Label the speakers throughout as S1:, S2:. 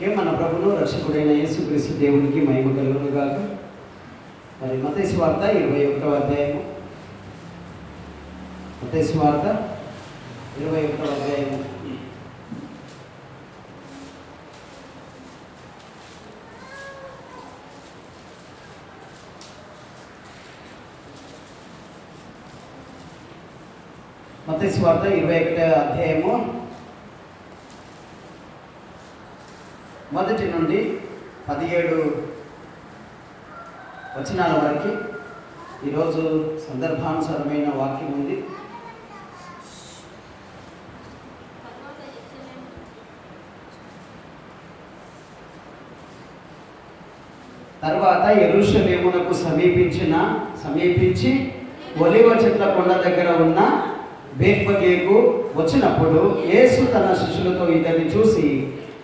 S1: మన ప్రభువును రక్షకుడైన యేసుక్రీస్తు దేవునికి మహిమ కలుగును గాక. మరి మత్తయి సువార్త 21వ అధ్యాయము. మత్తయి సువార్త 21వ అధ్యాయము. మత్తయి సువార్త 21వ అధ్యాయము మొదటి నుండి 17 వచనాల వరకు ఈరోజు సందర్భానుసారమైన వాక్యం ఉంది. తర్వాత యెరూషలేమునకు సమీపించి ఒలీవ చెట్ల కొండ దగ్గర ఉన్న బేత్ఫగేకు వచ్చినప్పుడు యేసు తన శిష్యులతో ఇతన్ని చూసి,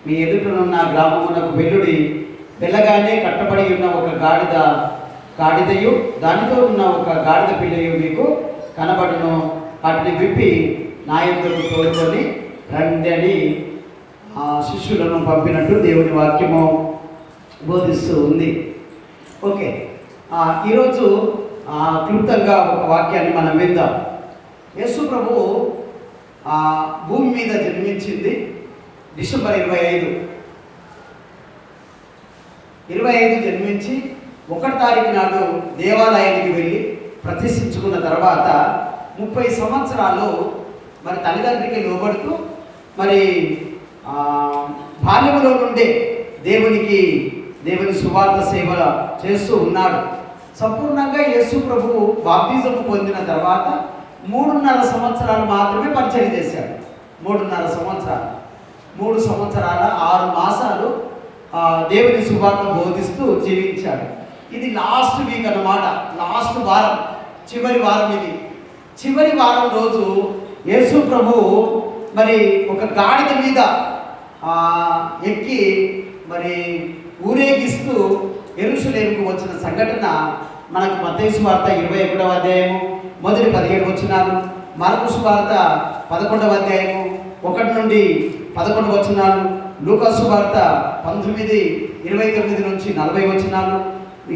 S1: మీ ఎదుటనున్న గ్రామమునకు వెళ్ళుడి, వెళ్ళగానే కట్టబడి ఉన్న ఒక గాడిదయు దానితో ఉన్న ఒక గాడిద పిల్లయు మీకు కనబడును, వాటిని విప్పి నా యొద్దకు తోడుకొని రండి అని శిష్యులను పంపినట్టు దేవుని వాక్యము బోధిస్తూ ఉంది. ఓకే, ఈరోజు క్లుప్తంగా ఒక వాక్యాన్ని మనం విందాం. యేసు ప్రభువు భూమి మీద జన్మించింది డిసెంబర్ 25 జన్మించి 1వ తారీఖు నాడు దేవాలయానికి వెళ్ళి ప్రతిష్ఠించుకున్న తర్వాత 30 సంవత్సరాలు మరి తల్లిదండ్రికి లోబడుతూ మరి బాల్యములో నుండే దేవుని సువార్త సేవ చేస్తూ ఉన్నాడు. సంపూర్ణంగా యేసు ప్రభువు బాప్తిజం పొందిన తర్వాత 3.5 సంవత్సరాలు మాత్రమే పరిచయం చేశాడు. 3.5 సంవత్సరాలు, 3 సంవత్సరాల 6 మాసాలు దేవుని సువార్త బోధిస్తూ జీవించాడు. ఇది లాస్ట్ వీక్ అన్నమాట, లాస్ట్ వారం, చివరి వారం. ఇది చివరి వారం రోజు యేసు ప్రభువు మరి ఒక గాడిద మీద ఎక్కి మరి ఊరేగిస్తూ యెరూషలేముకు వచ్చిన సంఘటన మనకు మత్తయి సువార్త 21వ అధ్యాయము మొదటి 17 వచనాలు, మార్కు సువార్త 11వ అధ్యాయము 1 నుండి 11 వచనాలు, లూకా సువార్త 19:29 నుంచి 40 వచనాలు,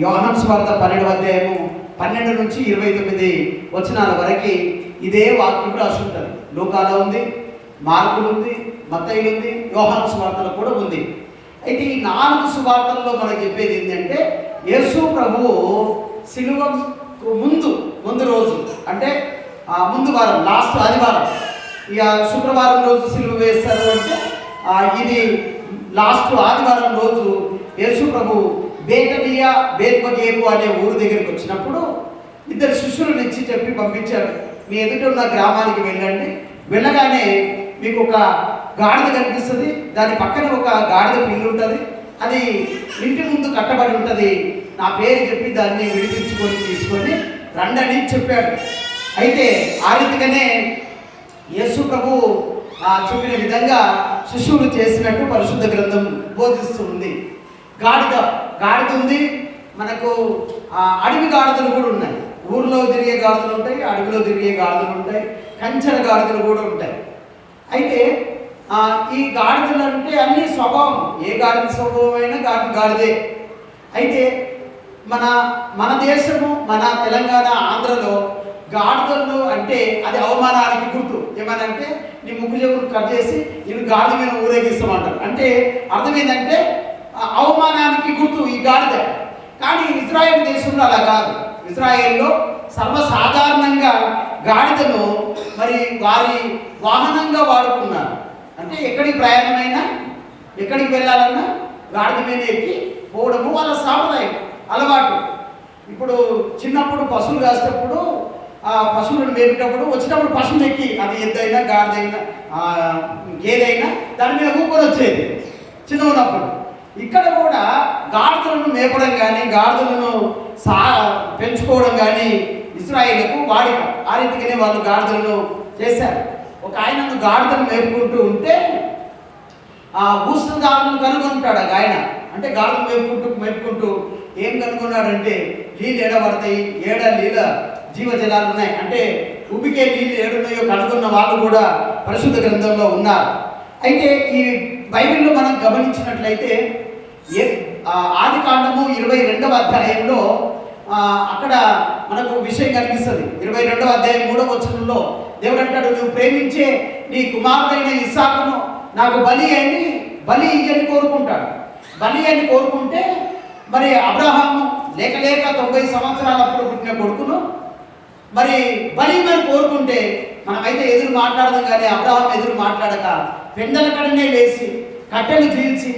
S1: యోహాను సువార్త 12వ అధ్యాయము 12 నుంచి 29 వచనాల వరకు ఇదే వాక్యం రాసి ఉంటుంది. లూకాలో ఉంది, మార్కులు ఉంది, మత్తయిలో ఉంది, యోహాను సువార్తలో కూడా ఉంది. అయితే ఈ 4 సువార్తల్లో మనకు చెప్పేది ఏంటంటే, యేసు ప్రభువు సిలువకు ముందు రోజు, అంటే ముందు వారం, లాస్ట్ ఆదివారం, ఇక శుక్రవారం రోజు సిలువ వేస్తారు అంటే ఇది లాస్ట్ ఆదివారం రోజు యేసు ప్రభు బేత్ఫగేకు అనే ఊరు దగ్గరికి వచ్చినప్పుడు 2 శిష్యులను ఇచ్చి చెప్పి పంపించాడు. మీ ఎదుట ఉన్న గ్రామానికి వెళ్ళండి, వెళ్ళగానే మీకు ఒక గాడిద కనిపిస్తుంది, దాని పక్కన ఒక గాడిద పిల్లి ఉంటుంది, అది ఇంటి ముందు కట్టబడి ఉంటుంది, నా పేరు చెప్పి దాన్ని తీసుకొని రండని చెప్పాడు. అయితే ఆ రీతిగానే యేసు ప్రభు చెప్పిన విధంగా శిష్యులు చేసినట్టు పరిశుద్ధ గ్రంథం బోధిస్తుంది. గాడిద ఉంది, మనకు అడవి గాడిదలు కూడా ఉన్నాయి. ఊర్లో తిరిగే గాడిదలు ఉంటాయి, అడవిలో తిరిగే గాడిదలు ఉంటాయి, కంచెల గాడిదలు కూడా ఉంటాయి. అయితే ఈ గాడిదలు అంటే అన్ని స్వభావం, ఏ గాడిద స్వభావం అయినా గాడిదే. అయితే మన దేశము, మన తెలంగాణ, ఆంధ్రలో గాడిదలు అంటే అది అవమానానికి గుర్తు. ఏమనంటే నీ ముగ్గు చెవులు కట్ చేసి ఇవి గాడిద మీద ఊరేగిస్తామంటారు. అంటే అర్థం ఏంటంటే అవమానానికి గుర్తు ఈ గాడిద. కానీ ఇజ్రాయెల్ దేశంలో అలా కాదు. ఇజ్రాయెల్లో సర్వసాధారణంగా గాడిదను మరి వారి వాహనంగా వాడుకున్నారు. అంటే ఎక్కడికి ప్రయాణమైనా, ఎక్కడికి వెళ్ళాలన్నా గాడిద మీద ఎక్కి పోవడము వాళ్ళ సాంప్రదాయం, అలవాటు. ఇప్పుడు చిన్నప్పుడు పశువులు కాసేటప్పుడు పశువులను మేపేటప్పుడు వచ్చినప్పుడు పశువులు ఎక్కి, అది ఎద్దైనా గాడిదైనా ఏదైనా దాని మీద ఊపని వచ్చేది చిన్న ఉన్నప్పుడు. ఇక్కడ కూడా గాడిదలను మేపడం కానీ, గాడిదలను పెంచుకోవడం కానీ ఇశ్రాయేలుకు వాడిక. ఆ రీతిగానే వాళ్ళు గాడిదలను చేశారు. ఒక ఆయన గాడిదను మేపుకుంటూ ఉంటే భూస్రదారులను కనుగొంటాడు ఆ ఆయన. అంటే గాడిదలు మేపుకుంటూ ఏం కనుగొన్నాడంటే, నీళ్ళు ఏడబడతాయి, నీళ్ళ జీవజలాలు ఉన్నాయి, అంటే ఉబికే నీళ్ళు ఏడున్నాయో కనుగొన్న వాళ్ళు కూడా పరిశుద్ధ గ్రంథంలో ఉన్నారు. అయితే ఈ బైబిల్లో మనం గమనించినట్లయితే ఆది కాండము 22వ అధ్యాయంలో అక్కడ మనకు విషయం కనిపిస్తుంది. 22వ అధ్యాయం 3వ వచనంలో దేవుడు అంటాడు, నువ్వు ప్రేమించే నీ కుమారుడైన ఇస్సాకును నాకు బలి ఇయ్యని కోరుకుంటాడు. బలి అని కోరుకుంటే మరి అబ్రహాము లేక 90 సంవత్సరాలప్పుడు పుట్టిన కొడుకును మరి బలి మరి కోరుకుంటే మనమైతే ఎదురు మాట్లాడదాం, కానీ అబ్రహాం ఎదురు మాట్లాడక పెండల కడనే లేచి కట్టెలు చీల్చి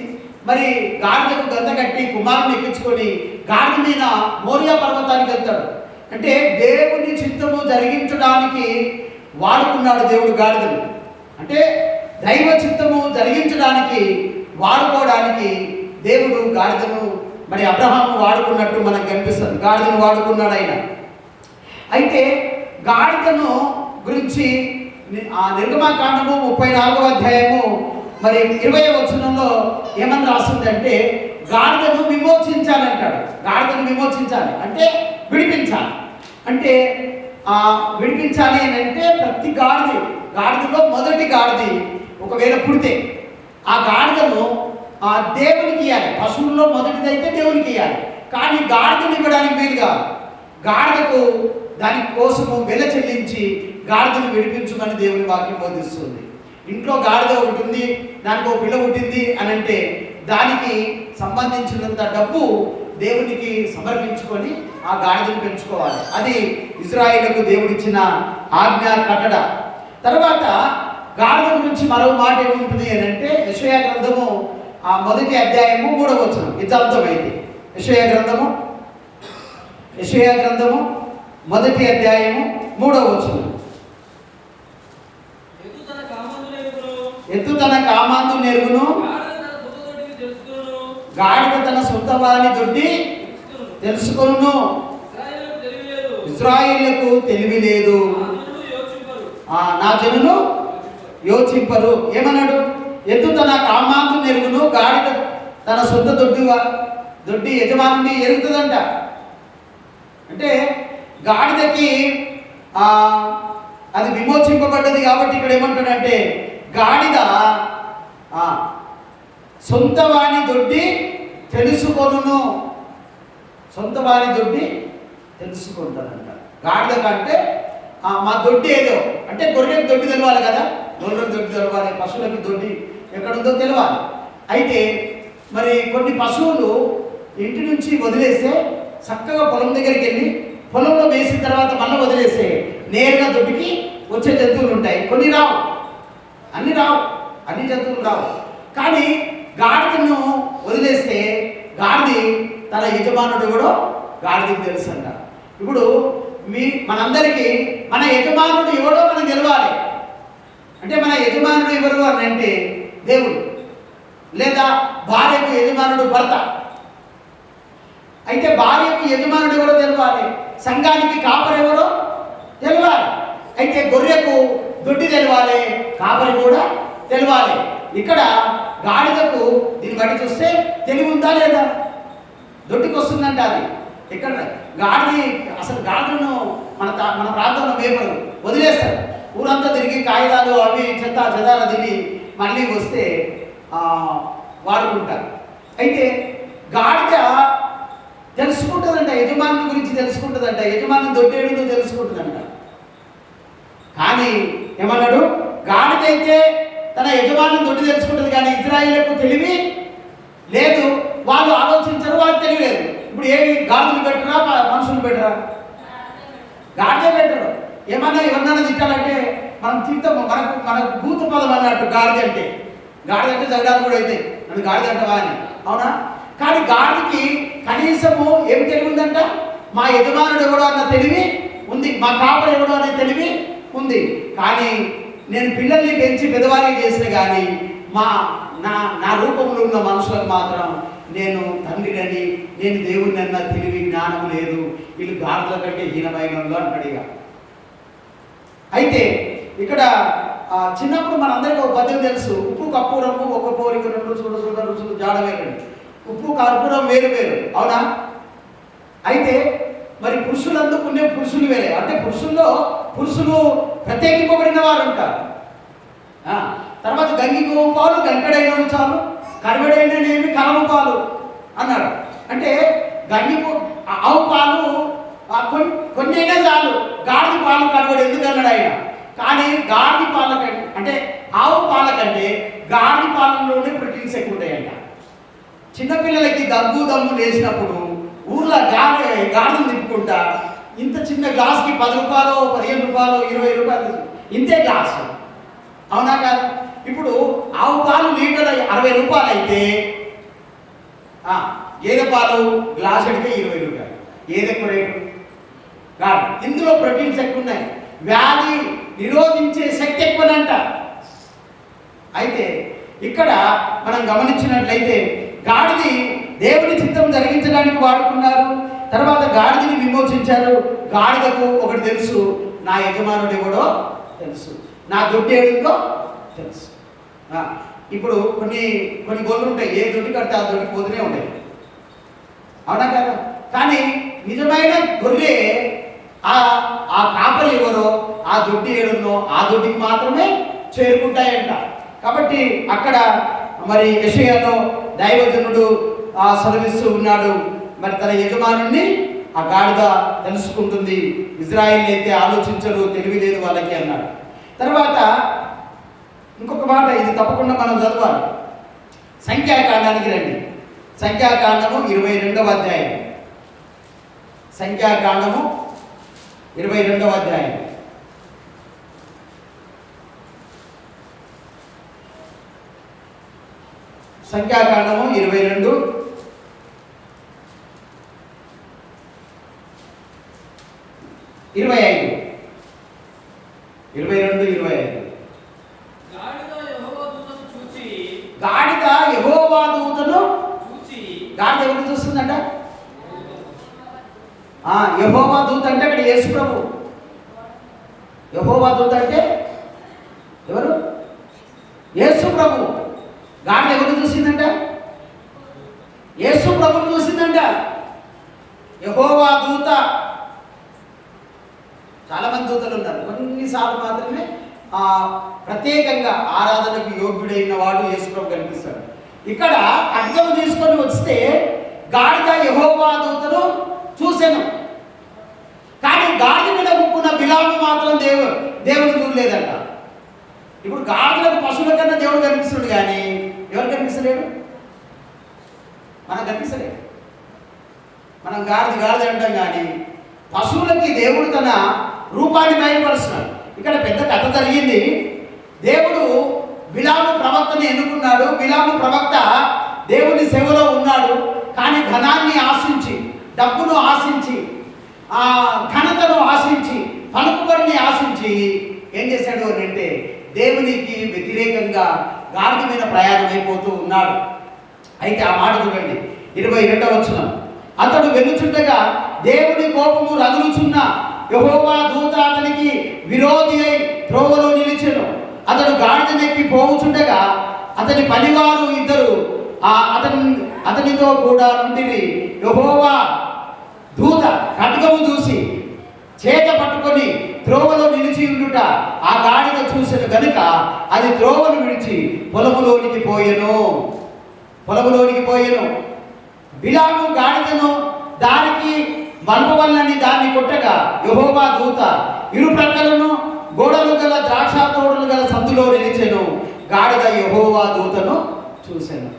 S1: మరి గాడిదకు గంత కట్టి కుమారుని ఎక్కించుకొని గాడిద మీద మోరియా పర్వతానికి వెళ్తాడు. అంటే దేవుని చిత్తము జరిగించడానికి వాడుకున్నాడు దేవుడు గాడిదను. అంటే దైవ చిత్తము జరిగించడానికి వాడుకోవడానికి దేవుడు గాడిదను మరి అబ్రహాము వాడుకున్నట్టు మనకు కనిపిస్తుంది. గాడిదను వాడుకున్నాడు ఆయన. అయితే గాడిదను గురించి నిర్గమాకాండము 34వ అధ్యాయము మరి 20వ వచనంలో ఏమని రాస్తుందంటే గాడిదను విమోచించాలంటాడు. గాడిదను విమోచించాలి అంటే విడిపించాలి. అంటే విడిపించాలి అని అంటే ప్రతి గాడిదలో మొదటి గాడిది ఒకవేళ పుడితే ఆ గాడిదను దేవునికి ఇవ్వాలి. పశువుల్లో మొదటిదైతే దేవునికి ఇవ్వాలి. కానీ గాడిదను ఇవ్వడానికి వీలు కాదు. గాడిదకు దాని కోసము వెల చెల్లించి గాడిదను విడిపించమని దేవుని వాక్యం బోధిస్తుంది. ఇంట్లో గాడిద ఒకటి ఉంది, దానికి ఒక పిల్ల పుట్టింది అని అంటే దానికి సంబంధించినంత డబ్బు దేవునికి సమర్పించుకొని ఆ గాడిదను పెంచుకోవాలి. అది ఇజ్రాయేలుకు దేవుడిచ్చిన ఆజ్ఞ కట్టడ. తర్వాత గాడిద గురించి మరో మాట ఏముంటుంది అని అంటే యెషయా గ్రంథము 1వ అధ్యాయము 3వ వచనం. ఇది అర్థమైంది. యెషయా గ్రంథము 1వ అధ్యాయము 3వ వచనం. ఎద్దు తన కామాందు నెరుగును, గాడిద తన సొంత వాని దొడ్డి తెలుసుకొను. ఇశ్రాయేలుకు తెలివి లేదు, నా జనులు యోచింపరు. ఏమన్నాడు? ఎద్దు తన కామాందు నెరుగును, గాడిద తన సొంత దొడ్డి యజమాని ఎరుగుతుందంట. అంటే గాడిదకి అది విమోచింపబడ్డది కాబట్టి ఇక్కడ ఏమంటాడంటే గాడిద సొంత వాని దొడ్డి తెలుసుకొను. సొంత వాని దొడ్డి తెలుసుకుంటాడంట. గాడిద కంటే మా దొడ్డి ఏదో అంటే గొర్రెకి దొడ్డి తెలవాలి కదా, గొర్రెలకు దొడ్డి తెలవాలి, పశువులకి దొడ్డి ఎక్కడుందో తెలవాలి. అయితే మరి కొన్ని పశువులు ఇంటి నుంచి వదిలేస్తే చక్కగా పొలం దగ్గరికి వెళ్ళి పొలంలో వేసిన తర్వాత మళ్ళీ వదిలేస్తే నేరుగా దొడ్డికి వచ్చే జంతువులు ఉంటాయి. కొన్ని రావు, అన్ని జంతువులు రావు. కానీ గాడిదను వదిలేస్తే గాడిది తన యజమానుడు కూడా గాడిదకి తెలుసు అంట. ఇప్పుడు మనందరికీ మన యజమానుడు ఎవడో మనకు తెలవాలి. అంటే మన యజమానుడు ఎవరు అని అంటే దేవుడు, లేదా భార్యకు యజమానుడు భర్త. అయితే భార్యకు యజమానుడు ఎవరో తెలవాలి, సంఘానికి కాపరి ఎవరో తెలవాలి. అయితే గొర్రెకు దొడ్డి తెలవాలి, కాపరి కూడా తెలవాలి. ఇక్కడ గాడిదకు దీన్ని బట్టి చూస్తే తెలివి ఉందా లేదా? దొడ్డికి వస్తుందంట. అది ఇక్కడ అసలు గాడిదను మన ప్రాంతంలో మేపరు, వదిలేస్తారు. ఊరంతా తిరిగి కాగితాలు అవి చెదార తిరిగి మళ్ళీ వస్తే వాడుకుంటారు. అయితే గాడిద తెలుసుకుంటుందంట, యజమాని గురించి తెలుసుకుంటుందంట, యజమాని దొడ్డేడుతో తెలుసుకుంటుందంట. కానీ ఏమన్నాడు? గాడిదైతే తన యజమాని దొడ్డి తెలుసుకుంటుంది, కానీ ఇశ్రాయేలుకు తెలివి లేదు. వాళ్ళు ఆలోచించరు, వాళ్ళకి తెలియలేదు. ఇప్పుడు ఏమి గాడిదలు పెట్టరా మనుషులు పెట్టరా? గాడిదే పెట్టరు. ఏమన్నా ఎవరన్నా తిట్టాలంటే మనం తింటాము, మనకు భూత పదం అన్నట్టు. గాడిద అంటే జగడాలు కూడా అయితే నన్ను గాడిద అంటవా అని, అవునా? కానీ గాడిదకి కనీసము ఏం తెలివి ఉందంట? మా యజమానుడు ఎవడో అన్న తెలివి ఉంది, మా కాపరి ఎవడో అనే తెలివి ఉంది. కానీ నేను పిల్లల్ని పెంచి పెద్దవారికి చేసిన కానీ నా రూపంలో ఉన్న మనుషులకు మాత్రం నేను తండ్రిని, నేను దేవుడిని అన్న తెలివి జ్ఞానం లేదు. వీళ్ళు గాడిదల కంటే హీనమైన వాళ్ళు అంటాడు. ఇక అయితే ఇక్కడ చిన్నప్పుడు మనందరికీ ఒక పద్యం తెలుసు, ఉప్పు కర్పూరము ఒక పోలిక రెండు చూడ రుచులు జాడవేరండి. ఉప్పు కర్పూరం వేరు వేరు, అవునా? అయితే మరి పురుషులందు పుణ్యం పురుషులు వేరే. అంటే పురుషులు ప్రత్యేకింపబడిన వారు ఉంటారు. తర్వాత గంగి గోవు పాలు గంటెడైనను చాలు, కడవడైననేమి కలము పాలు అన్నాడు. అంటే ఆవు పాలు కొన్నైనా చాలు, గాడిద పాలు కడవడు ఎందుకు అన్నాడు ఆయన. కానీ గాడిద పాల కంటే, అంటే ఆవు పాల కంటే గాడిద పాలలోనే ప్రోటీన్స్ ఎక్కువ ఉంటాయంట. చిన్నపిల్లలకి దగ్గు దమ్ము లేచినప్పుడు ఊర్లో గాడిని తిప్పుకుంటా ఇంత చిన్న గ్లాస్కి 10 రూపాయలు, 15 రూపాయలు, 20 రూపాయలు ఇంతే గ్లాసు, అవునా కాదు? ఇప్పుడు ఆవు పాలు లీటర్ 60 రూపాయలు అయితే గేదె పాలు గ్లాస్ అడిగితే 20 రూపాయలు. ఏది ఎక్కువ రేటు? కాదు. ఇందులో ప్రోటీన్స్ ఎక్కువ ఉన్నాయి, వ్యాధి నిరోధించే శక్తి ఎక్కువనంట. అయితే ఇక్కడ మనం గమనించినట్లయితే గాడిది దేవుని చిత్తం జరిగించడానికి వాడుకున్నారు. తర్వాత గాడిదని విమోచించారు. గాడిదకు ఒకటి తెలుసు, నా యజమానుడు ఎవడో తెలుసు, నా దొడ్డి ఏడుందో తెలుసు. ఇప్పుడు కొన్ని గొర్రెలు ఉంటాయి, ఏ దొడ్డి కడితే ఆ దొడ్డి పోతూనే ఉంటాయి, అవునా కదా? కానీ నిజమైన గొర్రె ఆ కాపరి ఎవరో, ఆ దొడ్డి ఏడుందో ఆ దొడ్డికి మాత్రమే చేరుకుంటాయంట. కాబట్టి అక్కడ మరి యెషయాలో దైవజనుడు సెలవిస్తూ ఉన్నాడు, మరి తన యజమానుణ్ణి ఆ గాడిద తెలుసుకుంటుంది, ఇజ్రాయేల్ అయితే ఆలోచించరు, తెలివి లేదు వాళ్ళకి అన్నాడు. తర్వాత ఇంకొక మాట, ఇది తప్పకుండా మనం చదవాలి. సంఖ్యాకాండానికి రండి. సంఖ్యాకాండము 22వ అధ్యాయం. సంఖ్యాకాండము 22వ అధ్యాయం. సంఖ్యాకాండము 22 25. గాడిద యెహోవా దూతను చూచి, గాడిద ఎవరు చూస్తుందంట? యెహోవా దూత అంటే అక్కడ యేసు ప్రభు. యెహోవా దూత అంటే ఎవరు? యేసు ప్రభు. గాడిద ఎవరు చూసిందంట? యేసు ప్రభుని చూసిందంట. యెహోవా దూత. చాలా మంది దూతలు ఉన్నారు, కొన్నిసార్లు మాత్రమే ప్రత్యేకంగా ఆరాధనకు యోగ్యుడైన వాడు యేసు ప్రభు కనిపిస్తాడు. ఇక్కడ ఖడ్గము తీసుకొని వస్తే గాడిద యెహోవా దూతను చూసెను. కానీ గాడిద మీద కూకున్న బిలాము మాత్రం దేవుడు చూడలేదంట. ఇప్పుడు గాడిదలకు పశువుల కన్నా దేవుడు కనిపిస్తున్నాడు, కానీ ఎవరు కనిపిస్తలేడు? మనం కనిపిస్తలేడు. మనం గాడిద అంటాం, కానీ పశువులకి దేవుడు తన రూపాన్ని బయలుపరుస్తున్నాడు. ఇక్కడ పెద్ద కథ జరిగింది. దేవుడు బిలాము ప్రవక్తని ఎన్నుకున్నాడు. బిలాము ప్రవక్త దేవుని సేవలో ఉన్నాడు, కానీ ధనాన్ని ఆశించి, డబ్బును ఆశించి, ఘనతను ఆశించి, పలుకుబడిని ఆశించి ఏం చేశాడు అని అంటే దేవునికి వ్యతిరేకంగా గాడిద మీద ప్రయాణం అయిపోతూ ఉన్నాడు. అయితే ఆ మాట చూడండి, 22వ వచనం. అతడు వెళ్ళుచుండగా దేవుని కోపము రగులుచున్న యెహోవా దూత అతనికి విరోధి అయి త్రోవలో నిలిచెను. అతడు గాడిదనెక్కి పోవుచుండగా అతని పనివారు ఇద్దరు అతనితో కూడా నుండి యెహోవా దూత ఖడ్గము చూసి చేత పట్టుకొని త్రోవలో నిలిచి ఉండుట ఆ గాడిద చూసిన గనుక అది త్రోవను విడిచి పొలములోనికి పోయెను. బిలాము గాడిదను దానికి మలుపవల్లని దాన్ని కొట్టగా యెహోవా దూత ఇరు ప్రక్కలను గోడలు గల ద్రాక్ష తోటలు గల సందులో నిలిచెను. గాడిద యెహోవా దూతను చూసెను.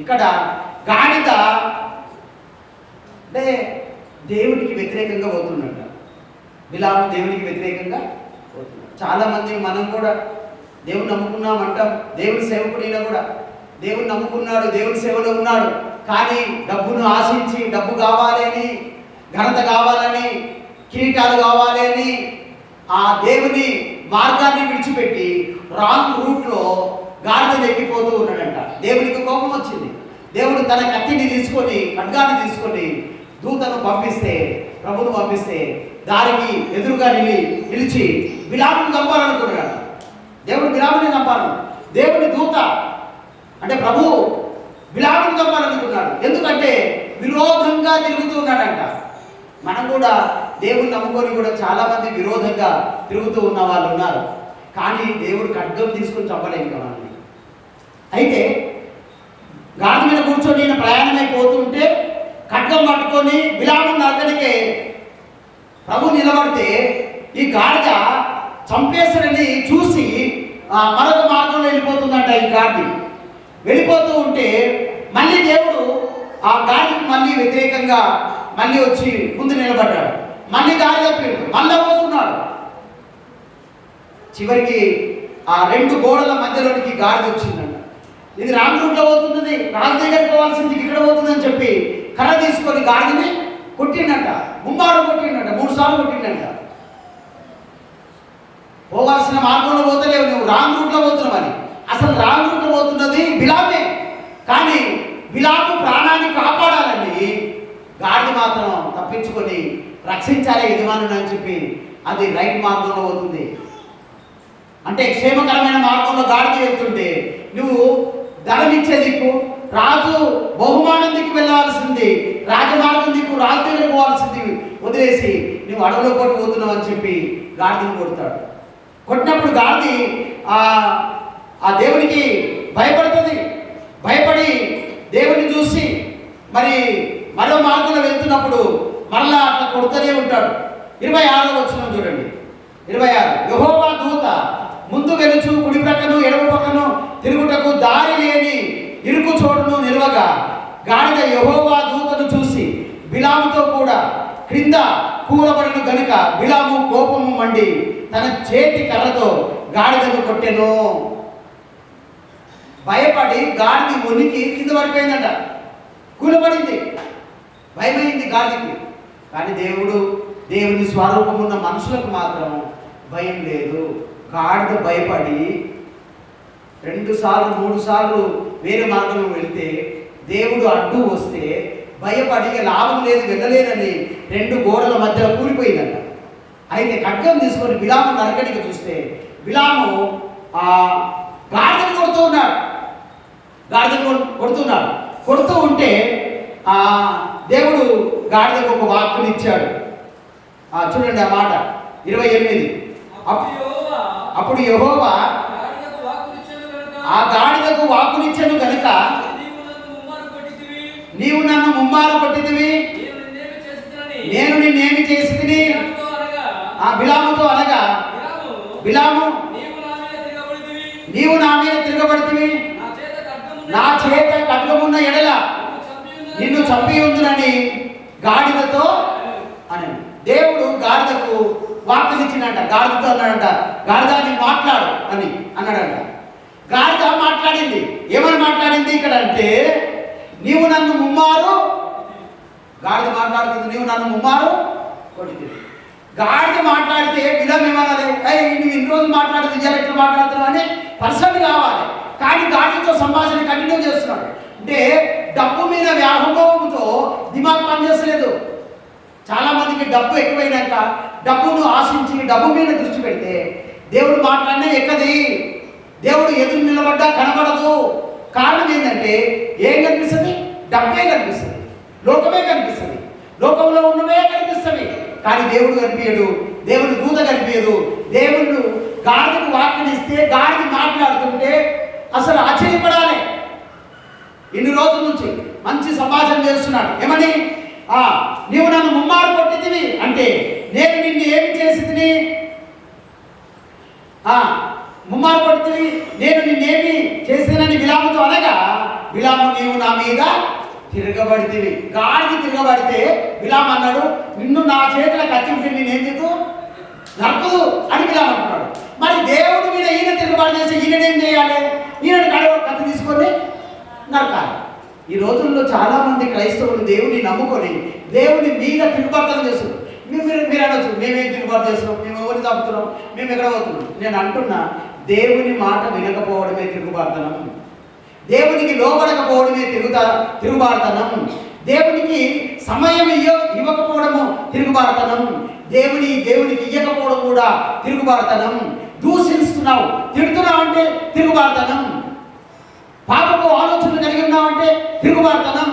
S1: ఇక్కడ గాడిద అంటే దేవునికి వ్యతిరేకంగా పోతున్నట్ట. బిలాము దేవునికి వ్యతిరేకంగా పోతున్నాడు. చాలామంది మనం కూడా దేవుని నమ్ముకున్నామంటాం, దేవుని సేవకుడైనా కూడా దేవుని నమ్ముకున్నాడు, దేవుని సేవలో ఉన్నాడు, కానీ డబ్బును ఆశించి, డబ్బు కావాలని, ఘనత కావాలని, కిరీటాలు కావాలని ఆ దేవుని మార్గాన్ని విడిచిపెట్టి రాంగ్ రూట్లో గాడిద ఎక్కిపోతూ ఉన్నాడంట. దేవునికి కోపం వచ్చింది. దేవుడు తన కత్తిని తీసుకొని, ఖడ్గాన్ని తీసుకొని దూతను పంపిస్తే, ప్రభువును పంపిస్తే దానికి ఎదురుగా నిలిచి బిలాముని చంపాలనుకున్నాడు. దేవుడు బిలాముని చంపాలను. దేవుని దూత అంటే ప్రభు బిలాముని చంపాలనుకున్నాడు. ఎందుకంటే విరోధంగా తిరుగుతూ ఉన్నాడంట. మనం కూడా దేవుని నమ్ముకొని కూడా చాలామంది విరోధంగా తిరుగుతూ ఉన్న వాళ్ళు ఉన్నారు. కానీ దేవుడు ఖడ్గం తీసుకొని చంపలేం కదా. అయితే గాడిద మీద కూర్చొని ఈయన ప్రయాణమైపోతుంటే ఖడ్గం పట్టుకొని బిలాము నరకడికే ప్రభు నిలబడితే ఈ గాడిద చంపేసడని చూసి మరొక మార్గంలో వెళ్ళిపోతుందంట. ఈ గాడిద వెళ్ళిపోతూ ఉంటే మళ్ళీ దేవుడు ఆ గాడికి మళ్ళీ వ్యతిరేకంగా మళ్ళీ వచ్చి ముందు నిలబడ్డాడు. మళ్ళీ దారి తప్పాడు, మళ్ళీ పోతున్నాడు. చివరికి ఆ రెండు గోడల మధ్యలోనికి గాడిద వచ్చిందంట. ఇది రాంగ్ రూట్లో పోతున్నది, రాజు దగ్గరికి పోవాల్సింది ఇక్కడ పోతుందని చెప్పి కర్ర తీసుకొని గాడిదని కొట్టిండంట. ముమ్మారు కొట్టిండంట, 3 సార్లు కొట్టిండంట. పోవాల్సిన మార్గంలో పోతలేవు, నువ్వు రాంగ్ రూట్లో పోతున్నావు అని. అసలు రాంగ్ రూట్లో పోతున్నది బిలామే, కానీ బిలాము ప్రాణాన్ని కాపాడాలని గాడిద మాత్రం తప్పించుకొని రక్షించాలి యజమానుని అని చెప్పి అది రైట్ మార్గంలో పోతుంది. అంటే క్షేమకరమైన మార్గంలో గాడిద వెళ్తుంటే నువ్వు ధనం ఇచ్చే దిక్కు, రాజు బహుమానం దిక్కు వెళ్ళాల్సింది, రాజమార్గం దిక్కు, రాజు దగ్గర పోవాల్సింది వదిలేసి నువ్వు అడవిలో కొట్టి పోతున్నావు అని చెప్పి గాడిదని కొడతాడు. కొట్టినప్పుడు గాడిది ఆ దేవునికి భయపడుతుంది. భయపడి దేవుని చూసి మరి మరో మార్గంలో వెళ్తున్నప్పుడు మరలా అట్లా కొడుతూనే ఉంటాడు. 26వ వచనం చూడండి. 26 యెహోవా దూత ముందు వెలుచు కుడి ప్రక్కను ఎడమ పక్కను తిరుగుటకు దారి లేని ఇరుకు చోటును నిలవగా గాడిద యెహోవా దూతను చూసి బిలాముతో కూడా క్రింద కూలబడిన గనుక బిలాము కోపము మండి తన చేతి కర్రతో గాడిదను కొట్టెను. భయపడి గాడిది వణికి కింద పడిపోయిందంట, కూలబడింది. భయమైంది గాడికి. కానీ దేవుని స్వరూపం ఉన్న మనుషులకు మాత్రం భయం లేదు. గాడిద భయపడి 2 సార్లు 3 సార్లు వేరే మార్గంలో వెళ్తే దేవుడు అడ్డు వస్తే భయపడి లాభం లేదు, వెళ్ళలేదని 2 గోడల మధ్యలో కూలిపోయిందంట. అయితే ఖడ్గం తీసుకొని బిలాము నరకడికి చూస్తే బిలాము గాడిదను కొడుతూ ఉన్నాడు. కొడుతూ ఉంటే దేవుడు గాడిదకు ఒక వాక్కుని ఇచ్చాడు. చూడండి ఆ మాట 28. అప్పుడు యెహోవా ఆ గాడిదకు వాక్కునిచ్చెను గనుక నీవు నన్ను ముమ్మారు కొట్టితివి, నేను నిన్నేమి చేసితిని. ఆ బిలాముతో అనగా బిలాము నీవు నా మీద తిరగబడితివి, నా చేత ఖడ్గమున్న ఎడల నిన్ను చంపి ఉందునని గాడిదతో అని దేవుడు గాడిదకు వాక్కునిచ్చినట్ట. గాడిదతో అన్నాడంట, గాడిద నీవు మాట్లాడు అని అన్నాడంట. గాడిద మాట్లాడింది. ఏమని మాట్లాడింది ఇక్కడ అంటే, నీవు నన్ను ముమ్మారు, గాడిద మాట్లాడుతుంది, నీవు నన్ను ముమ్మారు కొట్టింది. గాడిద మాట్లాడితే బిలం ఏమనాలి, నువ్వు ఇన్ని రోజులు మాట్లాడుతుంది ఇవాళ ఎట్లా మాట్లాడుతున్నావు అని పర్సన్ కావాలి. కానీ గాడిదతో సంభాషణ కంటిన్యూ చేస్తున్నాడు. అంటే డబ్బు మీద వ్యామోహంతో దిమాగ్ పనిచేస్తలేదు. చాలా మందికి డబ్బు ఎక్కువైనాక డబ్బును ఆశించి డబ్బు మీద దృష్టి పెడితే దేవుడు మాట్లాడినా ఎక్కది, దేవుడు ఎదురు నిలబడ్డా కనబడదు. కారణం ఏంటంటే ఏం కనిపిస్తుంది? డబ్బే కనిపిస్తుంది, లోకమే కనిపిస్తుంది, లోకంలో ఉన్నవే కనిపిస్తుంది. కానీ దేవుడు కనిపించడు, దేవుని దూత కనిపించదు. దేవుడు గాడిదకు వాక్యనిస్తే గాడిద మాట్లాడుతుంటే అసలు ఆశ్చర్యపడాలి. ఇన్ని రోజుల నుంచి మంచి సంభాషణ చేస్తున్నాడు. ఏమని? నీవు నన్ను ముమ్మారు కొట్టితివి అంటే నేను నిన్ను ఏమి చేసితిని? ముమ్మారు కొట్టితివి, నేను నిన్నేమి చేసినని బిలాముతో అనగా బిలాము నీవు నా మీద తిరగబడితివి. గాడికి తిరగబడితే బిలాము అన్నాడు, నిన్ను నా చేతుల కత్తింటే నేనేం చేతు నరకదు అని బిలాము అంటున్నాడు. మరి దేవుడి మీద ఈయన తిరగబాటు చేసి ఈయనేం చేయాలి? ఈయన కత్తి తీసుకొని నరకాలి. ఈ రోజుల్లో చాలామంది క్రైస్తవులు దేవుని నమ్ముకొని దేవుని మీద తిరుగుబాటు చేస్తున్నారు. మీరు అనొచ్చు, మేమేం తిరుగుబాటు చేస్తున్నాం, మేము ఎవరిని చంపుతున్నాం, మేము ఎక్కడ పోతున్నాం. నేను అంటున్నా, దేవుని మాట వినకపోవడమే తిరుగుబాటుతనం, దేవునికి లోబడకపోవడమే తిరుగుబాటుతనం, దేవునికి సమయం ఇవ్వకపోవడము తిరుగుబాటుతనం, దేవునికి ఇవ్వకపోవడం కూడా తిరుగుబాటుతనం. దూషిస్తున్నావు, తిడుతున్నావు అంటే తిరుగుబాటుతనం. పాపపు ఆలోచనలు కలిగి ఉన్నావంటే తిరుగుబాటుతనం.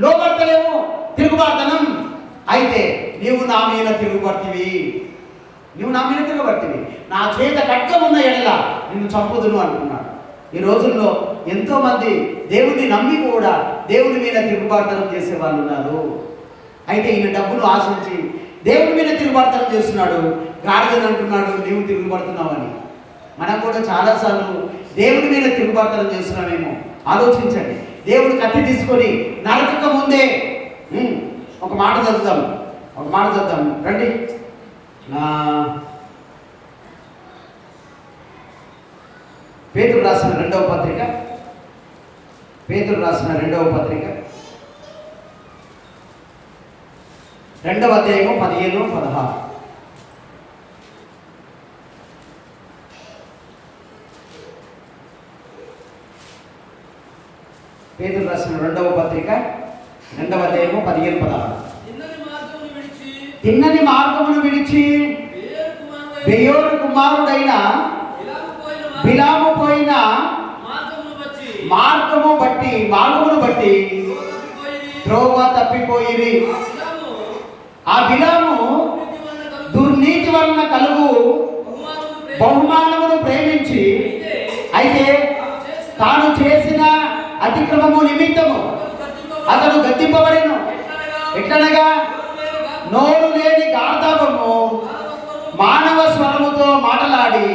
S1: లోబడతలేవు, తిరుగుబాటుతనం. అయితే నీవు నా మీద తిరుగుబడితివి, నువ్వు నా మీద తిరగబట్టివి, నా చేత ఖడ్గం ఉన్న ఎడల నిన్ను చంపుదును అంటున్నాడు. ఈ రోజుల్లో ఎంతోమంది దేవుణ్ణి నమ్మి కూడా దేవుని మీద తిరుగుబాటుతనం చేసే వాళ్ళు ఉన్నారు. అయితే ఈయన డబ్బును ఆశించి దేవుని మీద తిరుగుబాటుతనం చేస్తున్నాడు. గాడిదని అంటున్నాడు నీవు తిరుగుబడుతున్నావని. మనం కూడా చాలాసార్లు దేవుని మీద తిరుగుబాటుతనం చేస్తున్నామేమో ఆలోచించండి. దేవుడు కత్తి తీసుకొని నరకక ముందే ఒక మాట చదువుతాం రండి. పేతురు రాసిన రెండవ పత్రిక 2వ అధ్యాయము 15, 16. పేతురు రాసిన రెండవ పత్రిక 2వ అధ్యాయము 15, 16. తిన్నని మార్గమును విడిచి బెయోరు కుమారుడైన బిలాము పోయిన మార్గమును బట్టి త్రోవ తప్పిపోయిరి. ఆ బిలాము దుర్నీతి వలన కలుగు బహుమానమును ప్రేమించి అయితే తాను చేసిన అతిక్రమము నిమిత్తము అతడు గద్దింపబడెను. ఎట్లనగా నోరు లేని గార్ధబము మానవ స్వరముతో మాటలాడి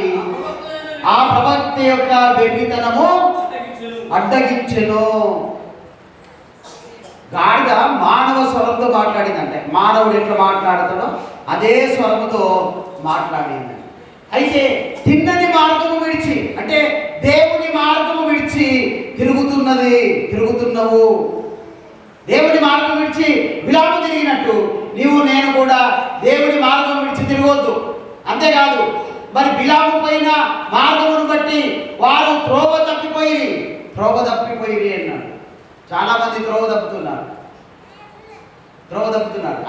S1: ఆ ప్రవక్త యొక్క వెర్రితనము అడ్డగించెను. గాడిద మానవ స్వరంతో మాట్లాడిందంటే మానవుడు ఎట్లా మాట్లాడతాడో అదే స్వరముతో మాట్లాడింది. అయితే తిన్నని మార్గము విడిచి అంటే దేవుని మార్గము విడిచి తిరుగుతున్నావు. దేవుని మార్గం విడిచి బిలాము తిరిగినట్టు నీవు నేను కూడా దేవుని మార్గం విడిచి తిరగవద్దు. అంతేకాదు మరి బిలాము పోయిన మార్గమును బట్టి వారు త్రోవ తప్పిపోయి అన్నాడు. చాలా మంది త్రోవ తప్పుతున్నారు.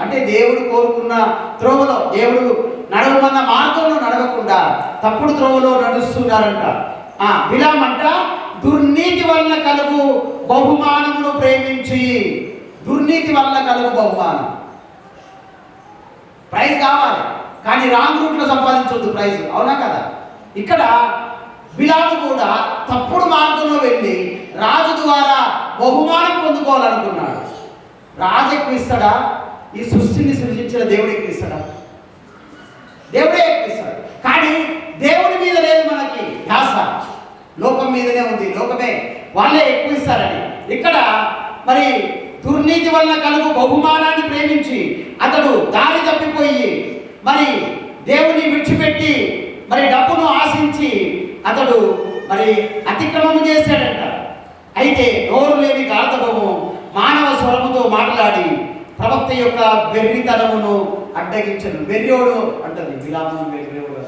S1: అంటే దేవుడు కోరుకున్న త్రోవలో, దేవుడు నడవమన్న మార్గంలో నడవకుండా తప్పుడు త్రోవలో నడుస్తున్నారంట. బిలాము అంట దుర్నీతి వలన కలుగు బహుమానమును ప్రేమించి. దుర్నీతి వలన కలుగు బహుమానం, ప్రైజ్ కావాలి కానీ రాంగ్ రూట్లో సంపాదించవద్దు ప్రైజ్, అవునా కదా? ఇక్కడ బిలాము కూడా తప్పుడు మార్గంలో వెళ్ళి రాజు ద్వారా బహుమానం పొందుకోవాలనుకున్నాడు. రాజు ఎక్కువ ఇస్తాడా? ఈ సృష్టిని సృష్టించిన దేవుడు ఎక్కువ ఇస్తాడా? దేవుడే ఎక్కువ ఇస్తాడు. కానీ దేవుడి మీద లేదు మనకి ధ్యాస, లోకం మీదనే ఉంది. లోకమే వాళ్ళే ఎక్కువ ఇస్తారని. ఇక్కడ మరి దుర్నీతి వలన కలుగు బహుమానాన్ని ప్రేమించి అతడు దారి తప్పిపోయి మరి దేవుని విడిచిపెట్టి మరి డబ్బును ఆశించి అతడు మరి అతిక్రమము చేశాడంట. అయితే నోరు లేని గార్ధబము మానవ స్వరముతో మాట్లాడి ప్రవక్త యొక్క వెర్రితనమును అడ్డగించను. వెర్రోడు అంటది బిలాము, వెర్రోడు.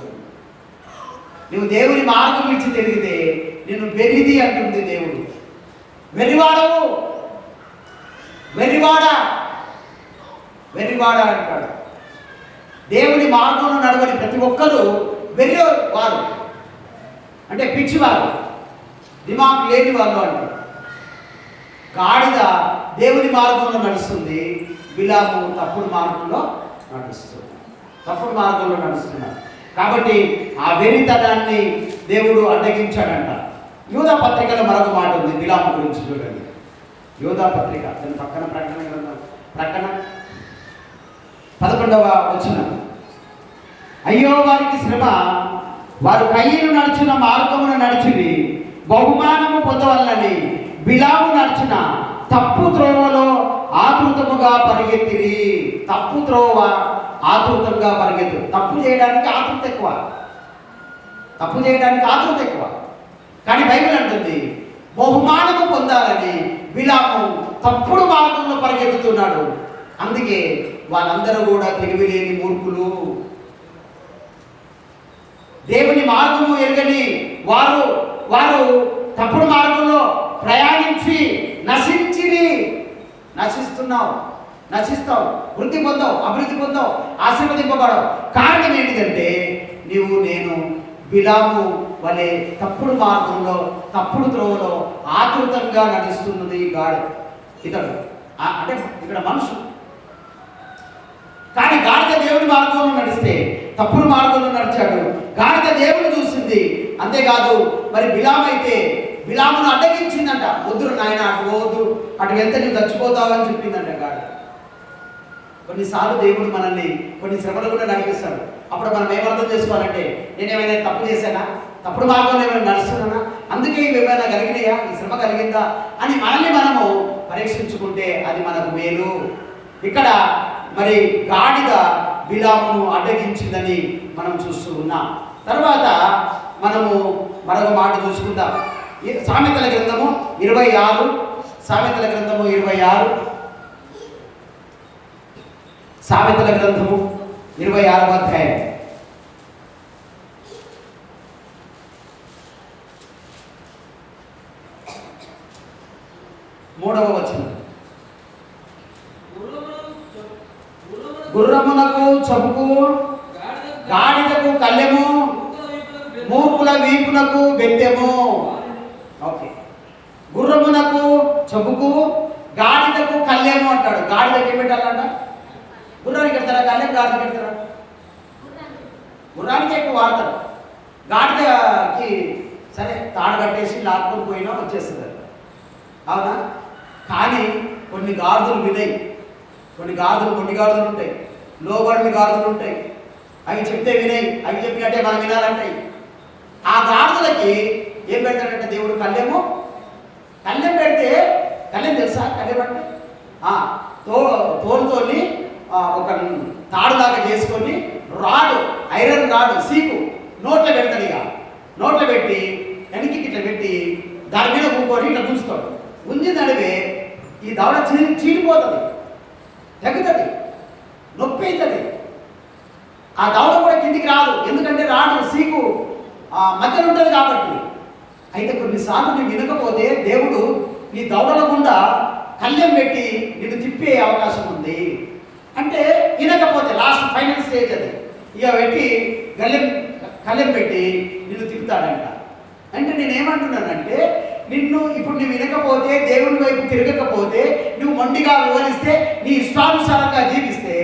S1: నువ్వు దేవుని మార్గం విడిచి తిరిగితే నిన్ను వెర్రిది అంటుంది దేవుడు. వెర్రివాడా అంటాడు. దేవుని మార్గంలో నడవని ప్రతి ఒక్కరూ వారు అంటే పిచ్చివారు, దిమాగ్ లేని వాళ్ళు అంటారు. గాడిద దేవుని మార్గంలో నడుస్తుంది, బిలాము తప్పుడు మార్గంలో నడుస్తున్నాడు. కాబట్టి ఆ వెర్రితనాన్ని దేవుడు అడ్డగించాడంట. యూదా పత్రికలో మరొక మాట ఉంది బిలాము గురించి, చూడండి. యూదా పత్రిక దాని పక్కన ప్రకటన 11వ వచనం. అయ్యో వారికి శ్రమ, వారు కయ్యను నడిచిన మార్గమును నడిచివి బహుమానము పొందవల్లని బిలాము నడిచిన తప్పు త్రోవలో ఆతృతముగా పరిగెత్తిరి. తప్పు త్రోవ ఆతృతంగా పరిగెత్తు. తప్పు చేయడానికి ఆతృత ఎక్కువ. కానీ బైబిల్ అంటుంది బహుమానము పొందాలని బిలాము తప్పుడు మార్గంలో పరిగెత్తుతున్నాడు. అందుకే వాళ్ళందరూ కూడా తెలివిలేని మూర్ఖులు, దేవుని మార్గము ఎరగని వారు తప్పుడు మార్గంలో ప్రయాణించి నశిస్తావు, వృద్ధి పొందావు, అభివృద్ధి పొందావు, ఆశీర్వదింపబడవు. కారణం ఏంటిదంటే నేను బిలాము వలె తప్పుడు మార్గంలో, తప్పుడు త్రోవలో ఆతృతంగా నడుస్తున్నది ఇతడు అంటే ఇక్కడ మనుషులు. కానీ గాడిద దేవుని మార్గంలో నడిస్తే తప్పుడు మార్గంలో నడిచాడు. గాడిద దేవుని చూసింది. అంతేకాదు మరి బిలాము అయితే బిలామును అడ్డగించిందంట. వద్దురు నాయన, అటు పోవద్దు, అటు వెళ్తే నువ్వు చచ్చిపోతావు అని చెప్పిందంట గాడిద. కొన్నిసార్లు దేవుడు మనల్ని కొన్ని శ్రమలు కూడా నడిపిస్తాడు. అప్పుడు మనం ఏమర్థం చేసుకోవాలంటే, నేనేమైనా తప్పు చేశానా, తప్పుడు మార్గంలో ఏమైనా నడుస్తున్నానా, అందుకే ఇవి ఏమైనా కలిగినాయా, ఈ శ్రమ కలిగిందా అని మనల్ని మనము పరీక్షించుకుంటే అది మనకు మేలు. ఇక్కడ మరి గాడిద బిలామును అడ్డగించిందని మనం చూస్తూ ఉన్నాం. తర్వాత మనము మరొక మాట చూసుకుందాం. సామెతల గ్రంథము 26, సామెతల గ్రంథము 26, సామెతల గ్రంథము 26వ అధ్యాయం 3వ వచనం. గుర్రమునకు చెప్పుకు, గాడిదకు కళ్ళెము, మూర్ఖుల వీపునకు బెత్తెము. ఓకే, గుర్రమునకు చెప్పుకు, గాడిదకు కళ్ళెము అంటాడు. గాడిదకి ఏం పెట్టాలంట? గుర్రానికి పెడతారా కళ్ళెం? గాడిదకి పెడతారా? గుర్రానికి ఎక్కువ వాడతారు. గాడిదకి సరే తాడు కట్టేసి లాక్కొని పోయినా వచ్చేస్తుంది, అవునా? కానీ కొన్ని గాడిదలు వినయి. కొన్ని గాడిదలు ఉంటాయి, లోబడిన గాడిదలు ఉంటాయి. అవి చెప్తే వినయి, అవి చెప్పినట్టే మనం వినాలంటాయి. ఆ గాడిదలకి ఏం పెడతాడంటే దేవుడు? కళ్ళెము. కళ్ళెం పెడితే, కళ్ళెం తెలుసా? కళ్ళెం అంటే తోలుతోని ఒక తాడులాగా చేసుకొని రాడు, ఐరన్ రాడు, సీకు నోట్లో పెడతాడు. ఇక నోట్లో పెట్టి వెనక్కి ఇట్లా పెట్టి దాని మీద కూకొని ఇట్లా గుంజుతాడు. గుంజి నడివే ఈ దవడ చీలిపోతుంది, తగ్గుతుంది, నొప్పి అవుతుంది. ఆ దవడ కూడా కిందికి రాదు, ఎందుకంటే రాడు, సీకు మధ్యలో ఉంటుంది కాబట్టి. అయితే కొన్నిసార్లు నువ్వు వినకపోతే దేవుడు నీ దవడల గుండా కళ్ళెం పెట్టి నిన్ను తిప్పే అవకాశం ఉంది. అంటే వినకపోతే లాస్ట్ ఫైనల్ స్టేజ్ అది. ఇక పెట్టి కళ్ళెం పెట్టి నిన్ను తిప్పుతాడంట. అంటే నేనేమంటున్నానంటే, ఇప్పుడు నువ్వు వినకపోతే, దేవుని వైపు తిరగకపోతే, నువ్వు మొండిగా వివరిస్తే, నీ ఇష్టానుసారంగా జీవిస్తే,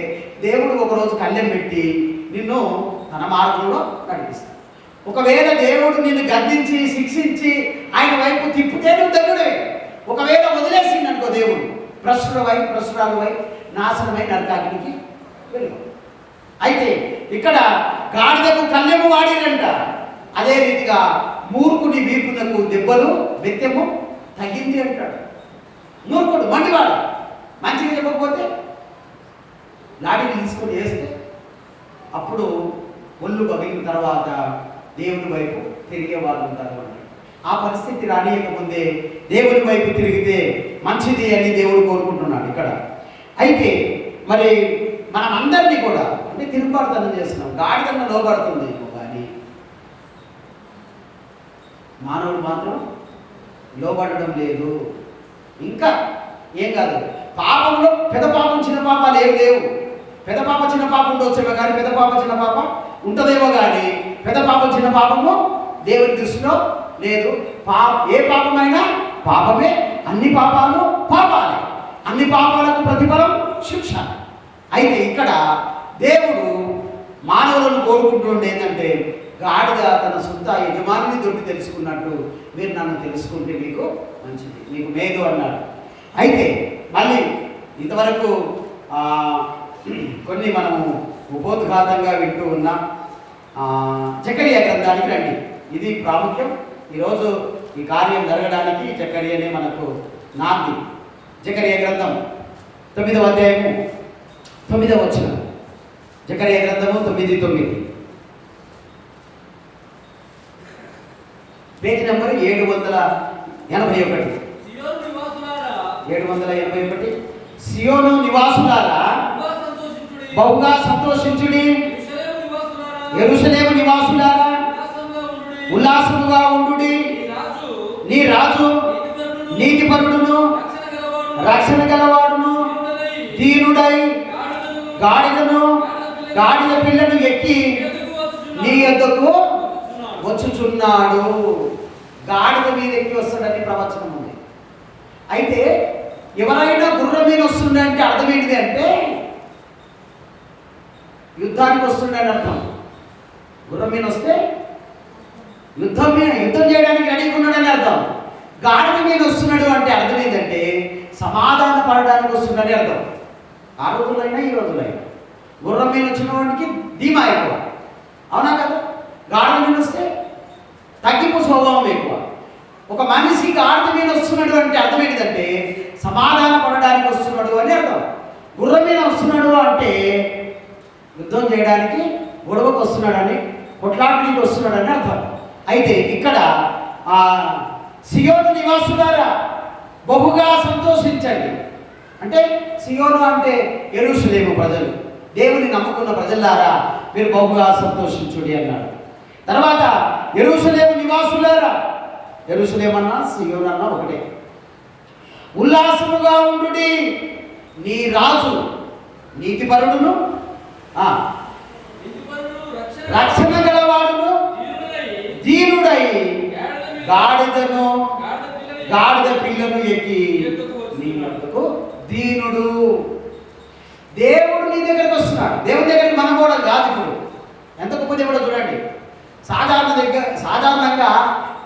S1: దేవుడు ఒకరోజు కళ్ళెం పెట్టి నిన్ను తన మార్గంలో నడిపిస్తాడు. ఒకవేళ దేవుడు నిన్ను గద్దించి శిక్షించి ఆయన వైపు తిప్పితే నువ్వు ధన్యుడే. ఒకవేళ వదిలేసింది అనుకో దేవుడు, ప్రస్తురాలవై నాశనమై నరకానికి వెళ్ళు. అయితే ఇక్కడ గాడిదకు కళ్ళెము వాడిరంట. అదే రీతిగా మూర్ఖుని వీపునకు దెబ్బలు బెత్తెము తగింది అంటాడు. మూర్ఖుడు మండివాడు, మంచిగా చెప్పకపోతే లాఠీని తీసుకొని వేస్తే అప్పుడు ఒళ్ళు పగిలిన తర్వాత దేవుని వైపు తిరిగే వాళ్ళు ఉంటారు. ఆ పరిస్థితి రానియకముందే దేవుని వైపు తిరిగితే మంచిది అని దేవుడు కోరుకుంటున్నాడు ఇక్కడ. అయితే మరి మనం అందరినీ కూడా అంటే తిరుగుబాటుతనం చేస్తున్నాం. గాడిదన్న లోబడుతుంది కానీ మానవుడు మాత్రం లోబడడం లేదు. ఇంకా ఏం కాదు, పాపంలో పెద్ద పాపం చిన్న పాపాలు ఏమి లేవు. పెద్ద పాప చిన్న పాపం ఉండొచ్చేమో కానీ పెద్ద పాప చిన్న పాప ఉంటుందేమో కానీ పెద్ద పాపం చిన్న పాపము దేవుని దృష్టిలో లేదు. ఏ పాపమైనా పాపమే, అన్ని పాపాలు పాపాలే, అన్ని పాపాలకు ప్రతిఫలం శిక్ష. అయితే ఇక్కడ దేవుడు మానవులను కోరుకుంటుండే ఏంటంటే, గాడిద తన సొంత యజమానిని దొరికి తెలుసుకున్నట్టు మీరు నన్ను తెలుసుకుంటే మీకు మంచిది, మీకు మేలు అన్నాడు. అయితే మళ్ళీ ఇంతవరకు కొన్ని మనము ఉపోద్ఘాతంగా వింటూ ఉన్నాం. జకరియా గ్రంథానికి రండి. ఇది ప్రాముఖ్యం. ఈరోజు ఈ కార్యం జరగడానికి జకరియనే మనకు నాంది. జకరియా గ్రంథం 9వ అధ్యాయము 9వ వచనం. జకరియా గ్రంథము 9:9, పేజీ నెంబర్ 781. 781. సియోను నివాసులారా బహుగా సంతోషించుడి, యెరూషలేము నివాసులారా ఉల్లాసముగా ఉండుడి. నీ రాజు నీతిపరుడును రక్షణ గలవాడును దీనుడై గాడిదను గాడిద పిల్లను ఎక్కి నీ యొద్దకు వచ్చుచున్నాడు. గాడిద మీద ఎక్కి వస్తాడని ప్రవచనం ఉంది. అయితే ఎవరైనా గుర్రం మీద వస్తుండే అంటే అర్థం ఏంటిది అంటే యుద్ధానికి వస్తుండే అని అర్థం. గుర్రం మీద వస్తే యుద్ధం చేయడానికి రెడీగా ఉన్నాడని అర్థం. గాడిద మీద వస్తున్నాడు అంటే అర్థం ఏంటంటే సమాధాన పడడానికి వస్తున్నాడని అర్థం. ఆ రోజులైనా ఈ రోజులైనా గుర్రం మీద వచ్చిన వాడికి ధీమా ఎక్కువ, అవునా కదా? గాడిద మీద వస్తే తగ్గిపో స్వభావం ఎక్కువ. ఒక మనిషి గాడిద మీద వస్తున్నాడు అంటే అర్థం ఏంటంటే సమాధాన పడడానికి వస్తున్నాడు అని అర్థం. గుర్రం మీద వస్తున్నాడు అంటే యుద్ధం చేయడానికి, గొడవకు వస్తున్నాడని, కొట్లాడడానికి వస్తున్నాడని అర్థం. అయితే ఇక్కడ సియోను నివాసులారా బహుగా సంతోషించండి అంటే, సియోను అంటే యెరూషలేము ప్రజలు, దేవుని నమ్ముకున్న ప్రజలారా మీరు బహుగా సంతోషించుడి అన్నాడు. తర్వాత యెరూషలేము నివాసులారా, యెరూషలేము అన్నా సియోను అన్నా ఒకటే, ఉల్లాసముగా ఉండుడి, నీ రాజు నీతిపరుడును రక్షణ గలవాడును దీనుడై గాడిద పిల్లను ఎక్కి నీ వద్దకు దీనుడు. దేవుడు నీ దగ్గరికి వస్తున్నాడు. దేవుడి దగ్గరికి మనం కూడా కాదు. ఇప్పుడు ఎంత గొప్ప దేవుడో చూడండి. సాధారణంగా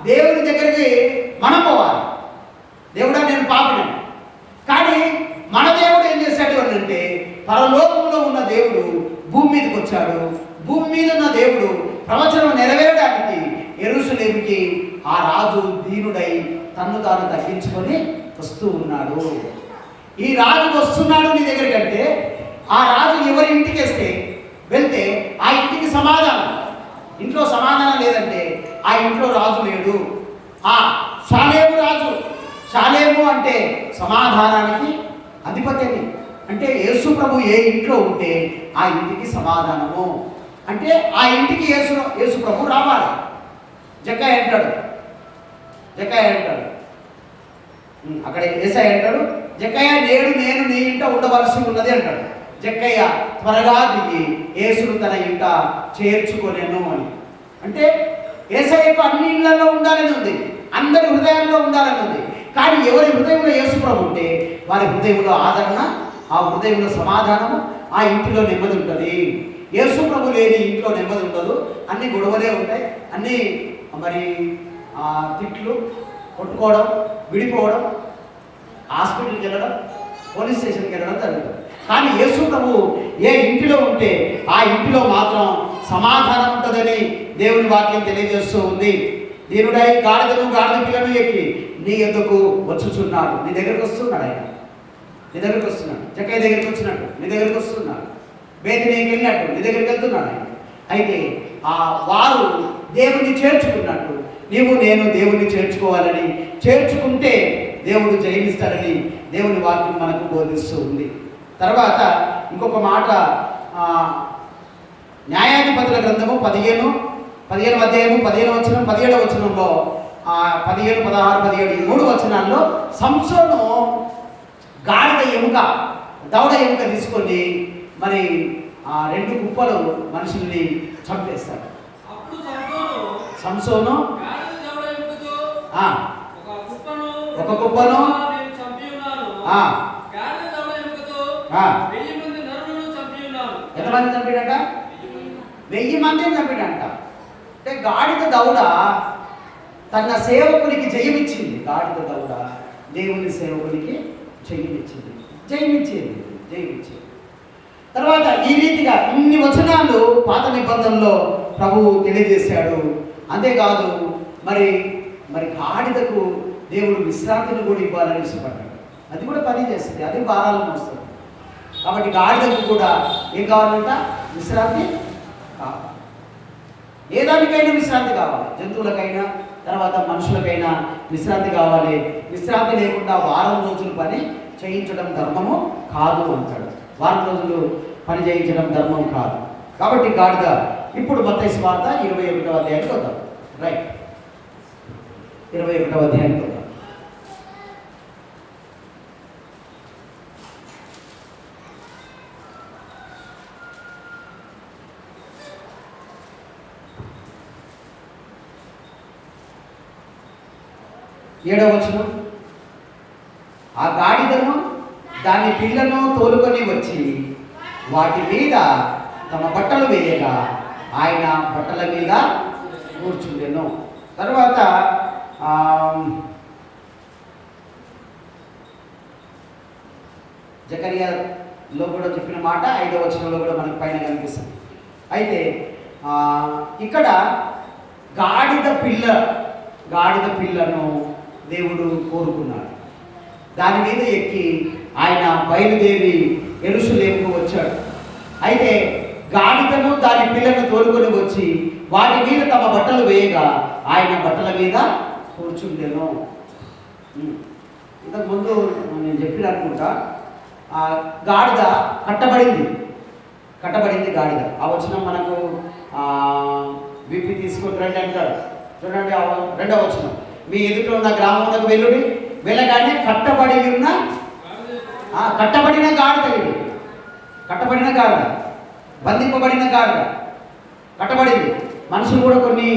S1: దేవుడి దగ్గరికి మనం పోవాలి. దేవుడా నేను పాపిని, కానీ మన దేవుడు ఏం చేశాడు అంటే పరలోకంలో ఉన్న దేవుడు భూమి మీదకి వచ్చాడు. భూమి మీద ఉన్న దేవుడు ప్రవచనం నెరవేరడానికి యెరూషలేముకి ఆ రాజు దీనుడై తన్ను తాను తగ్గించుకొని వస్తూ ఉన్నాడు. ఈ రాజు వస్తున్నాడు నీ దగ్గరికి అంటే ఆ రాజు ఎవరి ఇంటికి వెళ్తే ఆ ఇంటికి సమాధానం, ఇంట్లో సమాధానం లేదంటే ఆ ఇంట్లో రాజు లేడు. ఆ షాలేము రాజు, షాలేము అంటే సమాధానానికి అధిపతి అంటే యేసు ప్రభు ఏ ఇంట్లో ఉంటే ఆ ఇంటికి సమాధానము. అంటే ఆ ఇంటికి యేసు ప్రభు రావాలి. జక్కయ్య అంటాడు అక్కడ యేసయ్య అంటాడు, జక్కయ్య నేడు నేను నీ ఇంట ఉండవలసి ఉన్నది అంటాడు. జక్కయ్య త్వరగా దిగి యేసును తన ఇంట చేర్చుకొనేను అని. అంటే యేసయ్యకు అన్ని ఇళ్లలో ఉండాలని ఉంది, అందరి హృదయాల్లో ఉండాలని ఉంది. కానీ ఎవరి హృదయంలో యేసు ప్రభు ఉంటే వారి హృదయంలో ఆదరణ, ఆ హృదయంలో సమాధానము, ఆ ఇంటిలో నెమ్మది ఉంటుంది. యేసు ప్రభు లేని ఇంట్లో నెమ్మది ఉండదు. అన్ని గొడవలే ఉంటాయి, అన్నీ మరి తిట్లు, కొట్టుకోవడం, విడిపోవడం, హాస్పిటల్కి వెళ్ళడం, పోలీస్ స్టేషన్కి వెళ్ళడం జరుగుతుంది. కానీ యేసు ప్రభు ఏ ఇంటిలో ఉంటే ఆ ఇంటిలో మాత్రం సమాధానం ఉంటుందని దేవుని వాక్యం తెలియజేస్తూ ఉంది. దీనుడై గాడిద పిల్లను ఎక్కి నీ ఎందుకు వచ్చుచున్నాడు. నీ దగ్గరికి వస్తున్నాడు ఆయన, నీ దగ్గరికి వస్తున్నాడు. జక్కయ్య దగ్గరికి వచ్చినట్టు నీ దగ్గరికి వస్తున్నాడు. బేతనీకి వెళ్ళినట్టు నీ దగ్గరికి వెళ్తున్నాడు ఆయన. అయితే వారు దేవుణ్ణి చేర్చుకున్నట్టు నేను దేవుణ్ణి చేర్చుకోవాలని, చేర్చుకుంటే దేవుడు జయిస్తాడని దేవుని వాక్యం మనకు బోధిస్తూ ఉంది. తర్వాత ఇంకొక మాట, న్యాయాధిపతుల గ్రంథము 15 అధ్యాయము 15 వచనం 17వ వచనంలో 15, 16, 17 ఈ 3 వచనాల్లో సంసోను గాడిద ఎముక, దవడ ఎముక తీసుకొని మరి 2 కుప్పలు మనుషుల్ని చంపేస్తాడు. సంసోను ఒక కుప్పను ఎంతమంది చంపాడంట? 1000 మందిని చంపాడంట. అంటే గాడిద దవడ తన సేవకునికి జయమిచ్చింది. గాడిద దవడ దేవుని సేవకునికి జయమిచ్చేది. తర్వాత ఈ రీతిగా ఇన్ని వచనాలు పాత నిబంధనలో ప్రభువు తెలియజేశాడు. అంతేకాదు మరి గాడిదకు దేవుడు విశ్రాంతిని కూడా ఇవ్వాలని ఇష్టపడ్డాడు. అది కూడా పని చేస్తుంది, అది భారాలను మోస్తుంది. కాబట్టి గాడిదకు కూడా ఏం కావాలంట? విశ్రాంతి కావాలి. ఏ దానికైనా విశ్రాంతి కావాలి, జంతువులకైనా తర్వాత మనుషులకైనా విశ్రాంతి కావాలి. విశ్రాంతి లేకుండా వారం రోజులు పని చేయించడం ధర్మము కాదు అంటాడు. వారం రోజులు పని చేయించడం ధర్మం కాదు. కాబట్టి గాడిద. ఇప్పుడు మత్తయి సువార్త 21వ అధ్యాయానికి వద్దాం. రైట్, 21వ అధ్యాయానికి వద్దాం. ఏడవ వచనం, ఆ గాడిదను దాని పిల్లను తోలుకొని వచ్చి వాటి మీద తమ బట్టలు వేయగా ఆయన బట్టల మీద కూర్చుండెను. తర్వాత జకర్యాలో కూడా చెప్పిన మాట 5వ వచనంలో కూడా మనకు పైన కనిపిస్తుంది. అయితే ఇక్కడ గాడిద పిల్లను దేవుడు కోరుకున్నాడు. దాని మీద ఎక్కి ఆయన బయలుదేరి యెరూషలేముకు వచ్చాడు. అయితే గాడిదను దాని పిల్లను తోలుకొని వచ్చి వాటి మీద తమ బట్టలు వేయగా ఆయన బట్టల మీద కూర్చుండెను. ఇంతకుముందు నేను చెప్పిన అనుకుంటా, గాడిద కట్టబడింది గాడిద. ఆ వచనం మనకు విప్పి తీసుకొని రండి అంటారు. చూడండి 2వ వచనం, మీ ఎదుట ఉన్న గ్రామంలోకి వెళ్ళుడి, వెళ్ళగానే కట్టబడిన గాడిద, ఇది కట్టబడిన గాడిద, బంధింపబడిన గాడిద కట్టబడింది. మనుషులు కూడా కొన్ని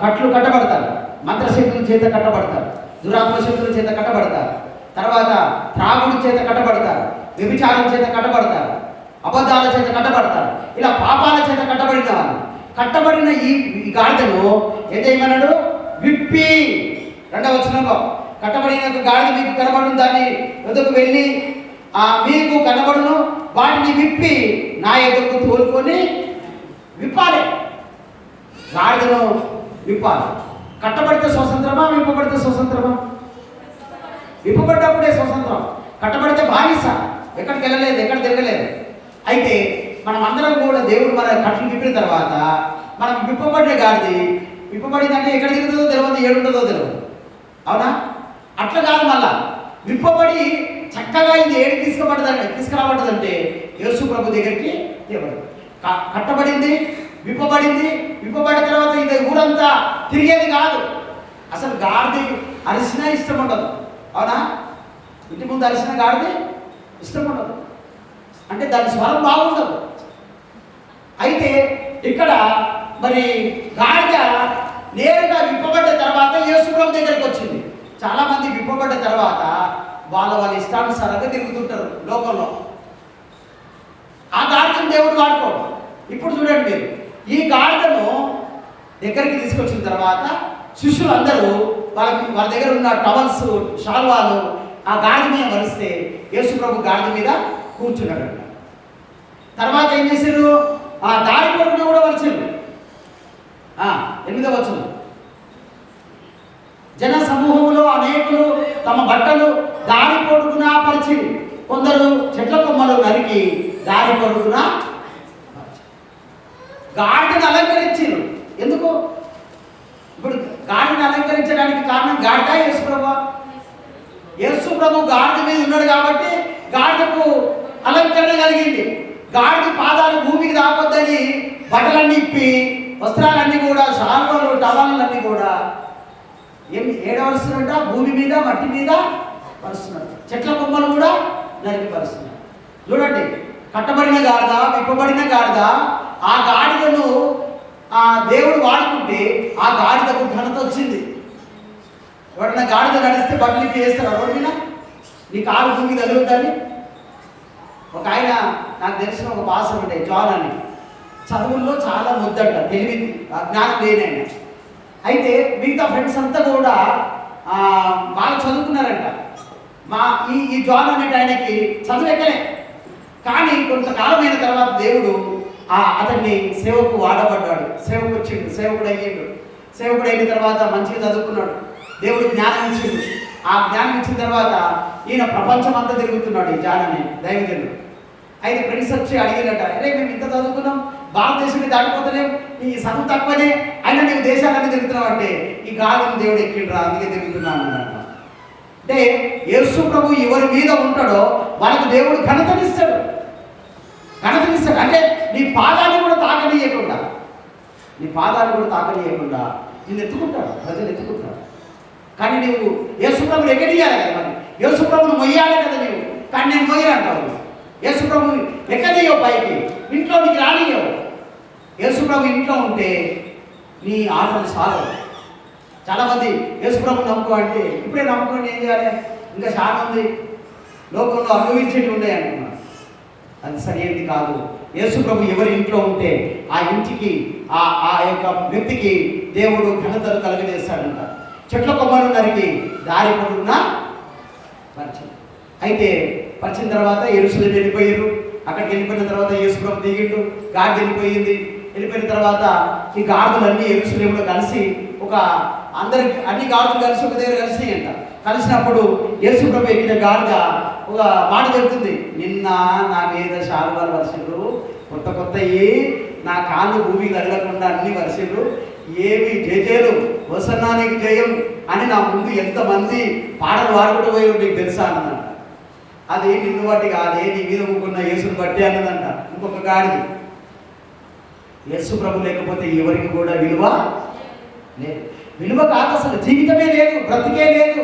S1: కట్లు కట్టబడతారు, మంత్రశక్తుల చేత కట్టబడతారు, దురాత్మ శక్తుల చేత కట్టబడతారు, తర్వాత త్రాగుడి చేత కట్టబడతారు, వ్యభిచారం చేత కట్టబడతారు, అబద్ధాల చేత కట్టబడతారు. ఇలా పాపాల చేత కట్టబడిన ఈ గాడిదను ఏం చేయమన్నాడు? విప్పి. 2వ వచనంలో కట్టబడిన గాడిద మీకు కనబడును, దాన్ని ఎదుకు వెళ్ళి మీకు కనబడును, వాటిని విప్పి నా ఎదుకు తోలుకొని విప్పాలి. గాడిదను విప్పాలి. కట్టబడితే స్వతంత్రమా, విప్పబడితే స్వతంత్రమా? విప్పబడ్డప్పుడే స్వతంత్రం. కట్టబడితే బానిస, ఎక్కడికి వెళ్ళలేదు, ఎక్కడ తిరగలేదు. అయితే మనం అందరం కూడా దేవుడు మన కట్లు విప్పిన తర్వాత మనం విప్పబడిన గాడిది, విప్పబడిందంటే ఎక్కడ తిరుగుతుందో తెలియదు, ఏడుంటుందో తెలియదు, అవునా? అట్లా కాదు, మళ్ళా విప్పబడి చక్కగా ఇది ఏడికి తీసుకురాబడ్డదంటే యేసు ప్రభు దగ్గరికి తేబడి. కట్టబడింది, విప్పబడిన తర్వాత ఇది ఊరంతా తిరిగేది కాదు. అసలు గాడిది అరిసినా ఇష్టం ఉండదు, అవునా? ఇంటి ముందు అరిసిన గాడిది ఇష్టం ఉండదు, అంటే దాని స్వరం బాగుండదు. అయితే ఇక్కడ మరి గాడిద నేరుగా విప్పబడ్డ తర్వాత యేసు ప్రభు దగ్గరికి వచ్చింది. చాలామంది విప్పబడ్డ తర్వాత వాళ్ళ ఇష్టానుసారంగా తిరుగుతుంటారు లోకంలో. ఆ గాడిదను దేవుడు వాడుకోడు. ఇప్పుడు చూడండి మీరు, ఈ గాడిదను దగ్గరికి తీసుకొచ్చిన తర్వాత శిష్యులందరూ వాళ్ళ దగ్గర ఉన్న టవల్స్, షాల్వాలు ఆ గాడిద మీద వరిస్తే యేసు ప్రభు గాడిద మీద కూర్చున్నాడంట. తర్వాత ఏం చేశారు? ఆ దారి పొరుగున కూడా వరిచారు. 8వ వచనం, జన సమూహంలో అనేకులు తమ బట్టలు దారి పొరుగున పరిచి, కొందరు చెట్ల కొమ్మలు నరికి దారి పొరుగున గాడిని అలంకరించారు. ఎందుకు? ఇప్పుడు గాడిని అలంకరించడానికి కారణం గాడిద యేసు ప్రభు. యేసు ప్రభు గాడిద మీద ఉన్నాడు కాబట్టి గాడిదకు అలంకరణ కలిగింది. గాడిద పాదాలు భూమికి తాకొద్దని బట్టలన్నీ ఇప్పి, వస్త్రాలన్నీ కూడా, శాల్వాలు, టవలన్నీ కూడా ఏడవరుస్తున్నట్ట భూమి మీద, మట్టి మీద పరుస్తున్నారు. చెట్ల కొమ్మలు కూడా నరికి పరుస్తున్నారు. చూడండి, కట్టబడిన గాడిద, విప్పబడిన గాడిద, ఆ గాడిదను దేవుడు వాడుకుంటే ఆ గాడిదకు ఘనత వచ్చింది. ఎవరైనా గాడిద నడిస్తే బట్టలు ఇప్పి వేస్తారు రోడ్డు మీద, నీ కాలు భూమి తగులుద్దని. ఒక ఆయన నాకు తెలిసిన ఒక పాస్టర్ ఉండే, జాన్ అని, చదువుల్లో చాలా ముద్దంట, తెలివి జ్ఞానం లేనైనా. అయితే మిగతా ఫ్రెండ్స్ అంతా కూడా బాగా చదువుకున్నారంట. ఈ జాన్ అనేటి ఆయనకి చదువు ఎక్కలే, కానీ కొంతకాలం అయిన తర్వాత దేవుడు అతన్ని సేవకు వాడబడ్డాడు. సేవకు వచ్చిండు, సేవకుడు అయ్యిండు. సేవకుడు అయిన తర్వాత మంచిగా చదువుకున్నాడు, దేవుడు జ్ఞానం ఇచ్చిండు. ఆ జ్ఞానం ఇచ్చిన తర్వాత ఈయన ప్రపంచం అంతా తిరుగుతున్నాడు, ఈ జాన్ అనే దైవజనుడు. అయితే ఫ్రెండ్స్ వచ్చి అడిగినట్ట, అరే మేము ఇంత చదువుకున్నాం, భారతదేశాన్ని దాటిపోతలేం, ఈ చదువు తక్కువనే, అయినా నీవు దేశాలన్నీ తిరుగుతున్నావు అంటే ఈ గాడిని దేవుడు ఎక్కిండ్రా, అందుకే తిరుగుతున్నాను అన్నమాట. అంటే యేసు ప్రభు ఎవరి మీద ఉంటాడో వాళ్ళకు దేవుడు ఘనతనిస్తాడు. అంటే నీ పాదాన్ని కూడా తాకనీయకుండా నిన్ను ఎత్తుకుంటాడు, ప్రజలు ఎత్తుకుంటాడు. కానీ నువ్వు యేసు ప్రభుని ఎక్కడియాలి కదా, మరి యేసు ప్రభుని మొయ్యాలి కదా నీవు. కానీ నేను మొయ్యనంటావు. యేసు ప్రభు ఎక్కడీయవు, పైకి ఇంట్లోనికి రానియవు. యేసు ప్రభు ఇంట్లో ఉంటే నీ ఆటలు సాగవు. చాలామంది యేసు ప్రభు నమ్ముకో అంటే, ఇప్పుడే నమ్ముకోండి ఏం చేయాలి, ఇంకా చాలా మంది లోకంలో అనుభవించేవి ఉన్నాయి అంటున్నారు. అది సరైనది కాదు. యేసు ప్రభు ఎవరి ఇంట్లో ఉంటే ఆ ఇంటికి ఆ యొక్క వ్యక్తికి దేవుడు ఘనతను కలుగజేస్తాడంట. చెట్ల కొమ్మలు నరికి దారి పొడుగున పరిచయం. అయితే పరిచిన తర్వాత యెరూషలేము వెళ్ళిపోయారు. అక్కడికి వెళ్ళిపోయిన తర్వాత యేసు ప్రభు దిగిండు, గాడిద వెళ్ళిపోయింది. వెళ్ళిపోయిన తర్వాత ఈ గాడిదలన్నీ యెరూషలేములో కలిసి అందరికి అన్ని గాడిదలు కలిసి ఒక దగ్గర కలిసినాయంట. కలిసినప్పుడు యేసు ప్రభు ఎక్కిన గాడిద ఒక మాట చెబుతుంది, నిన్న నా మీద శాలువాలు వర్షిండ్రు, కొత్త నా కాళ్ళు భూమి తగలకుండా అన్ని వర్షిండ్రు, ఏమి జయజయలు హోసన్నా నీకు జయం అని నా ముందు ఎంతమంది పాటలు పాడుకుంటూ పోయి నీకు తెలుసా అన్నదంట. అది నిన్ను బట్టి కాదే, నీ మీద ముక్కున్న యేసుని బట్టి అన్నదంట. ఇంకొక గాడిది, యేసు ప్రభు లేకపోతే ఎవరికి కూడా విలువ లేదు. విలువ కాదు, అసలు జీవితమే లేదు, బ్రతికే లేదు.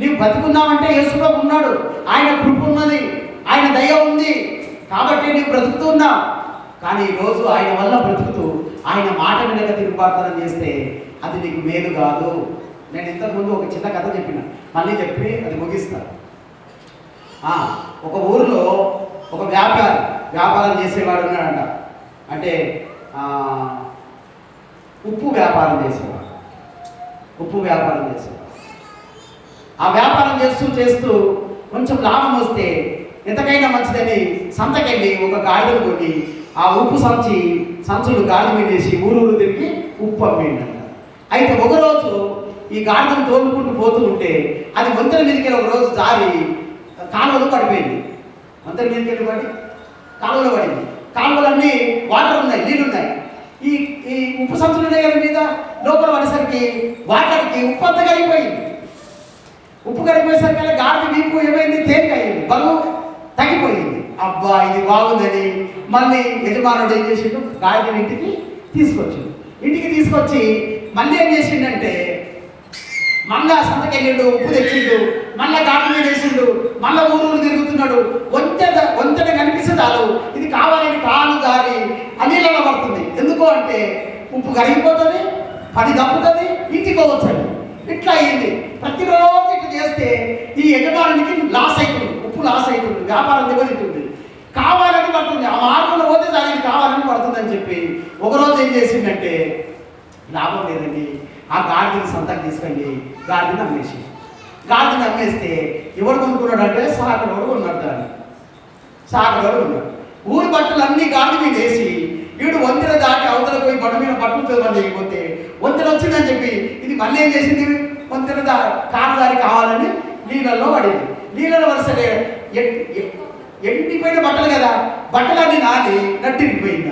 S1: నీవు బ్రతుకున్నావంటే యేసు ప్రభు ఉన్నాడు, ఆయన కృప ఉన్నది, ఆయన దయ ఉంది కాబట్టి నీవు బ్రతుకుతున్నావు. కానీ ఈరోజు ఆయన వల్ల బ్రతుకుతూ ఆయన మాట వెనక తిరుగుబాటుతనం చేస్తే అది నీకు మేలు కాదు. నేను ఇంతకుముందు ఒక చిన్న కథ చెప్పిన, మళ్ళీ చెప్పి అది ముగిస్తాను. ఒక ఊరిలో ఒక వ్యాపారం చేసేవాడు ఉన్నాడంట. అంటే ఉప్పు వ్యాపారం చేసేవాడు. ఆ వ్యాపారం చేస్తూ కొంచెం లాభం వస్తే ఎంతకైనా మంచిదని సంతకెళ్ళి ఒక గాడిదను కొని ఆ ఉప్పు సంచులు గాడి మీదేసి ఊరు తిరిగి ఉప్పు అమ్మిండంట. అయితే ఒకరోజు ఈ గాడిదను తోలుకుంటూ పోతూ ఉంటే అది వంతెన మీదకి ఒక రోజు జారి కాలువలో పడిపోయింది. వంతెన మీదకి వెళ్ళి పడి కాలువలో పడింది. కాలువలన్నీ వాటర్ ఉన్నాయి, నీళ్ళు ఉన్నాయి. ఈ ఉప్పు సంచులు ఉన్నాయి కదా మీద, లోపల పడేసరికి వాటర్కి ఉప్పు అంతా కరిగిపోయింది. ఉప్పు కరిగిపోయేసరికి గాడిద వీపు ఏమైంది, తేలికయింది, బరువు తగ్గిపోయింది. అబ్బా ఇది బాగుందని మళ్ళీ యజమానుడు ఏం చేసిండు, గాడిదని ఇంటికి తీసుకొచ్చి మళ్ళీ ఏం చేసిండంటే మళ్ళా సంతకెళ్ళిండు, ఉప్పు తెచ్చిండు, మళ్ళా గాడి మీద వేసిండు, మళ్ళా ఊరు తిరుగుతున్నాడు. వంతెన కనిపిస్తే చాలు ఇది కావాలని కాలు దారి అన్నిలలో పడుతుంది. ఎందుకు అంటే ఉప్పు కరిగిపోతుంది, పని తప్పుతుంది, ఇంటికి పోవచ్చండి. ఇట్లా అయ్యింది. ప్రతిరోజు ఇట్లా చేస్తే ఈ యజమానికి లాస్ అవుతుంది, ఉప్పు లాస్ అవుతుంది, వ్యాపారం దెబ్బతింటుంది. కావాలని పడుతుంది, ఆ మార్గంలో పోతే దానికి కావాలని పడుతుంది అని చెప్పి ఒకరోజు ఏం చేసిందంటే లాభం లేదండి, ఆ గాడిదని సంతకు తీసుకెళ్ళి గాడిదని అమ్మేస్తే ఎవరు కొనుక్కున్నాడు అంటే సాకలోడు ఉన్నాడు. ఊరి బట్టలు అన్ని గాడి మీద వేసి వీడు వంతెన దాటి అవతల పోయి బండ మీద బట్టలు చదవని చేయకపోతే వంతెన వచ్చిందని చెప్పి ఇది మళ్ళీ ఏం చేసింది, వంతెన కారు దారి కావాలని నీళ్ళల్లో పడింది. నీళ్ళలో వరుసలే ఎండిపోయిన బట్టలు కదా, బట్టలన్నీ నాని నట్టిరిగిపోయింది,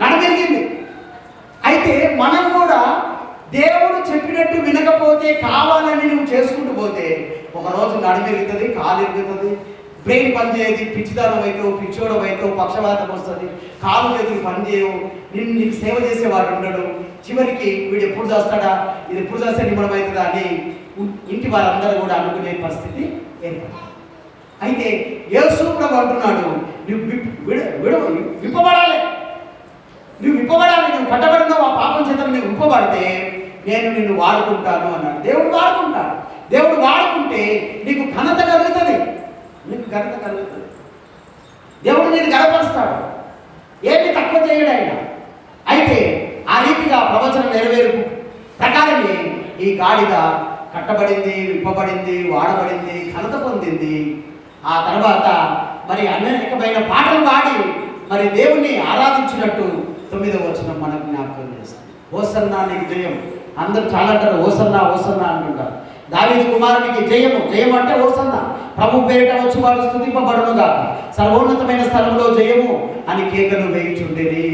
S1: నడమిరిగింది. అయితే మనం కూడా దేవుడు చెప్పినట్టు వినకపోతే కావాలని నువ్వు చేసుకుంటూ పోతే ఒకరోజు నడిమిరుగుతుంది, కాలు ఇరుగుతుంది, బ్రెయిన్ పనిచేయదు, పిచ్చిదానం అవుతావు, పిచ్చోడం అవుతావు, పక్షవాతం వస్తుంది, కాలు చేతులు పనిచేయవు, నీకు సేవ చేసేవాడు ఉండడు. చివరికి వీడు ఎప్పుడు చేస్తాడా, ఇది ఎప్పుడు చేస్తే నిమ్మడం అవుతుందా అని ఇంటి వారందరూ కూడా అనుకునే పరిస్థితి ఏర్పడింది. అయితే యేసు ప్రభు అంటున్నాడు, నువ్వు విప్పబడాలి, నువ్వు కట్టబడినావు, ఆ పాపం చేత నువ్వు విప్పబడితే నేను నిన్ను వాడుకుంటాను అన్నాడు. దేవుడు వాడుకుంటే నీకు ఘనత కలుగుతుంది. దేవుడు నేను గర్వపరుస్తాడు, ఏమి తక్కువ చేయడు ఆయన. అయితే ఆ రీతిగా ప్రవచనం నెరవేరు ప్రకారమే ఈ గాడిద కట్టబడింది, విప్పబడింది, వాడబడింది, ఘనత పొందింది. ఆ తర్వాత మరి అనేకమైన పాటలు పాడి మరి దేవుణ్ణి ఆరాధించినట్టు 9వ వచనం మనకు జ్ఞాపకం చేస్తుంది. హోసన్నా నీకు జయం. అందరూ చాలా అంటారు హోసన్నా అంటుంటారు. దావీదు కుమారునికి జయము అంటే హోసన్నా, ప్రభు పేరిట వచ్చి వాడు స్తుతింపబడునుగా, సర్వోన్నతమైన స్థలంలో జయము అని కేకలు వేయించుండేది.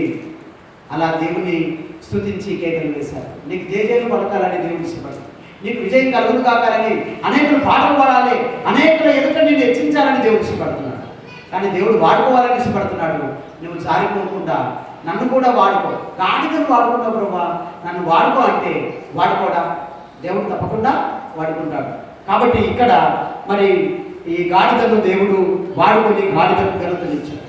S1: అలా దేవుని స్తుతించి కేకలు వేశారు. నీకు జయజయలు పలకాలని దేవుని ఇష్టపడతాడు, నీకు విజయం కలుగును కాకాలని అనేకులు పాటలు పాడాలి, అనేకుల ఎదుట నిన్ను హెచ్చించాలని దేవుడు ఇష్టపడుతున్నాడు. కానీ దేవుడు వాడుకోవాలని ఇష్టపడుతున్నాడు. నువ్వు జారిపోకుండా నన్ను కూడా వాడుకో. గాడిదను వాడుకున్నావు ప్రభా, నన్ను వాడుకో అంటే వాడుకోడా, దేవుడు తప్పకుండా వాడుకుంటాడు. కాబట్టి ఇక్కడ మరి ఈ గాడిదను దేవుడు వాడుకొని గాడిదకు ఘనతనిచ్చాడు.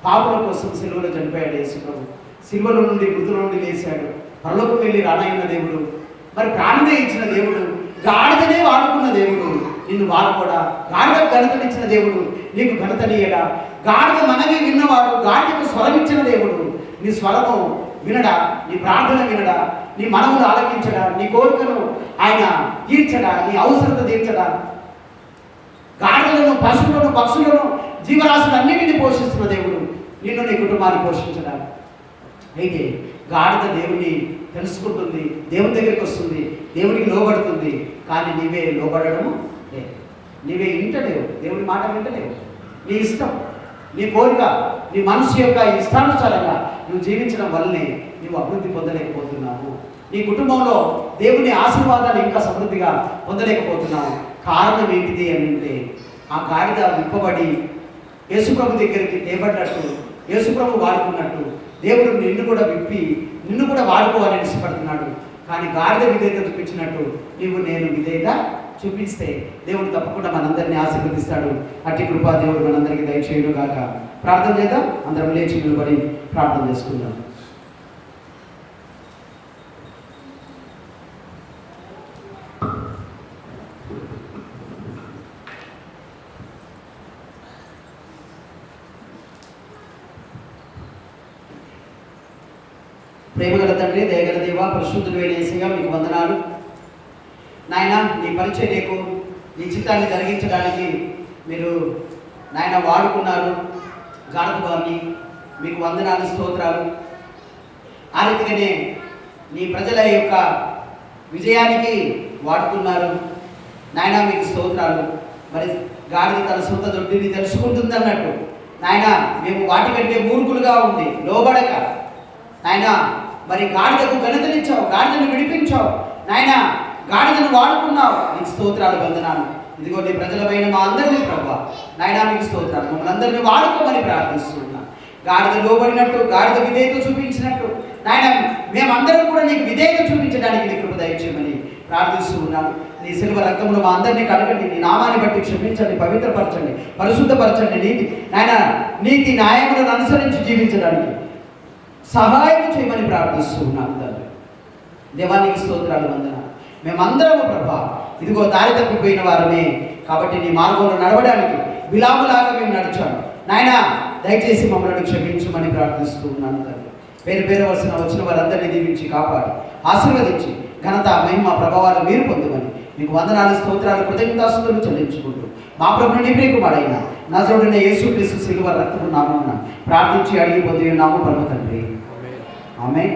S1: పాపుల కోసం సిలువలో చనిపోయాడు యేసు ప్రభు. సిలువల నుండి మృతుల నుండి లేచాడు. పరలోకం వెళ్ళి రానయ్యున్న దేవుడు, మరి ప్రాణమే ఇచ్చిన దేవుడు, గాడిదనే వాడుకున్న దేవుడు నిన్ను వాడుకోడా? గాడిదకు ఘనతనిచ్చిన దేవుడు నీకు ఘనతనియడా? గాడిద మనవి విన్నవాడు, గాడిదకు స్వరం ఇచ్చిన దేవుడు నీ స్వరము వినడా? నీ ప్రార్థన వినడా? నీ మనవులు ఆలకించడా? నీ కోరికను ఆయన తీర్చడా? నీ అవసరత తీర్చడా? గాడిదలను, పశువులను, పక్షులను, జీవరాశులన్నిటిని పోషిస్తున్న దేవుడు నిన్ను, నీ కుటుంబాన్ని పోషించడా? అయితే గాడిద దేవుని తెలుసుకుంటుంది, దేవుని దగ్గరికి వస్తుంది, దేవునికి లోబడుతుంది. కానీ నీవే లోబడము లేదు, నీవే వింటలేవు, దేవుని మాట వింటలేవు. నీ ఇష్టం, నీ కోరిక, నీ మనసు యొక్క ఇష్టానుసారంగా నువ్వు జీవించడం వల్లనే నువ్వు అభివృద్ధి పొందలేకపోతున్నావు. నీ కుటుంబంలో దేవుని ఆశీర్వాదాలు ఇంకా సమృద్ధిగా పొందలేకపోతున్నావు. కారణం ఏంటిది అని అంటే, ఆ గాడిద విప్పబడి యేసుప్రభు దగ్గరికి తేబడినట్టు, యేసుప్రభు వాడుకున్నట్టు దేవుడు నిన్ను కూడా విప్పి నిన్ను కూడా వాడుకోవాలని ఇష్టపడుతున్నాడు. కానీ గాడిద విధేయత చూపించినట్టు నేను విధేయత చూపిస్తే దేవుడు తప్పకుండా మనందరినీ ఆశీర్వదిస్తాడు. అట్టి కృపా దేవుడు మనందరికీ దయచేయను గాక. ప్రార్థన చేద్దాం. అందరం లేచి నిలబడి ప్రార్థన చేసుకుందాం. ప్రేమగల తండ్రి, దయగల దేవ, పరిశుద్ధుడు యేసయ్యా, మీకు వందనాలు నాయన. నీ పరిచర్యకు, నీ చిత్తాన్ని జరిగించడానికి మీరు నాయన వాడుకున్నారు గాడిద వారిని. మీకు వందనాలు, స్తోత్రాలు. ఆ రీతిగానే నీ ప్రజల యొక్క విజయానికి వాడుతున్నారు నాయన, మీకు స్తోత్రాలు. మరి గాడిద తన సొంత దొడ్డిని తెలుసుకుంటుంది అన్నట్టు నాయన, మేము వాటికంటే మూర్ఖులుగా ఉంది లోబడక నాయన, మరి గాడిదకు ఘనతనిచ్చావు, గాడిదను విడిపించావు నాయన, గాడిదను వాడుకున్నావు. నీకు స్తోత్రాలు, వందనాలు. ఇదిగో నీ ప్రజలమైన మా అందరినీ ప్రభువా నాయన, మీకు స్తోత్రాలు. మమ్మల్ని అందరినీ వాడుకోమని ప్రార్థిస్తున్నా. గాడిద లోబడినట్టు, గాడిద విధేయత చూపించినట్టు నాయన, మేమందరం కూడా నీకు విధేయత చూపించడానికి నీ కృప దయచేయమని ప్రార్థిస్తూ ఉన్నాను. నీ సిలువ రక్తంలో మా అందరినీ కడగండి, నీ నామాన్ని బట్టి క్షమించండి, పవిత్రపరచండి, పరిశుద్ధపరచండి. నీతి న్యాయములను అనుసరించి జీవించడానికి సహాయం చేయమని ప్రార్థిస్తూ ఉన్నాను తండ్రి. దేవానికి స్తోత్రాలు, వందనాలు. మేమందరము ప్రభా ఇదిగో దారి తప్పిపోయిన వారమే కాబట్టి నీ మార్గంలో నడవడానికి విలాములాగా మేము నడిచాము నాయన. దయచేసి మమ్మల్ని క్షమించమని ప్రార్థిస్తూ ఉన్నాను తండ్రి. పేరు పేరు వచ్చిన వారందరినీ దీవించి కాపాడి ఆశీర్వదించి ఘనత, మహిమ, ప్రభావాలు మీరు పొందమని మీకు వందనాలు, స్తోత్రాలు, కృతజ్ఞతాస్తుతులు చెల్లించుకుంటూ మా ప్రభువు నీ ప్రియకుమారైన నజరుడైన యేసుక్రీస్తు సిలువ రక్తము నామమున ప్రార్థించి అడిగి పొంది ఉన్నాము పరమ తండ్రి. ఆమేన్.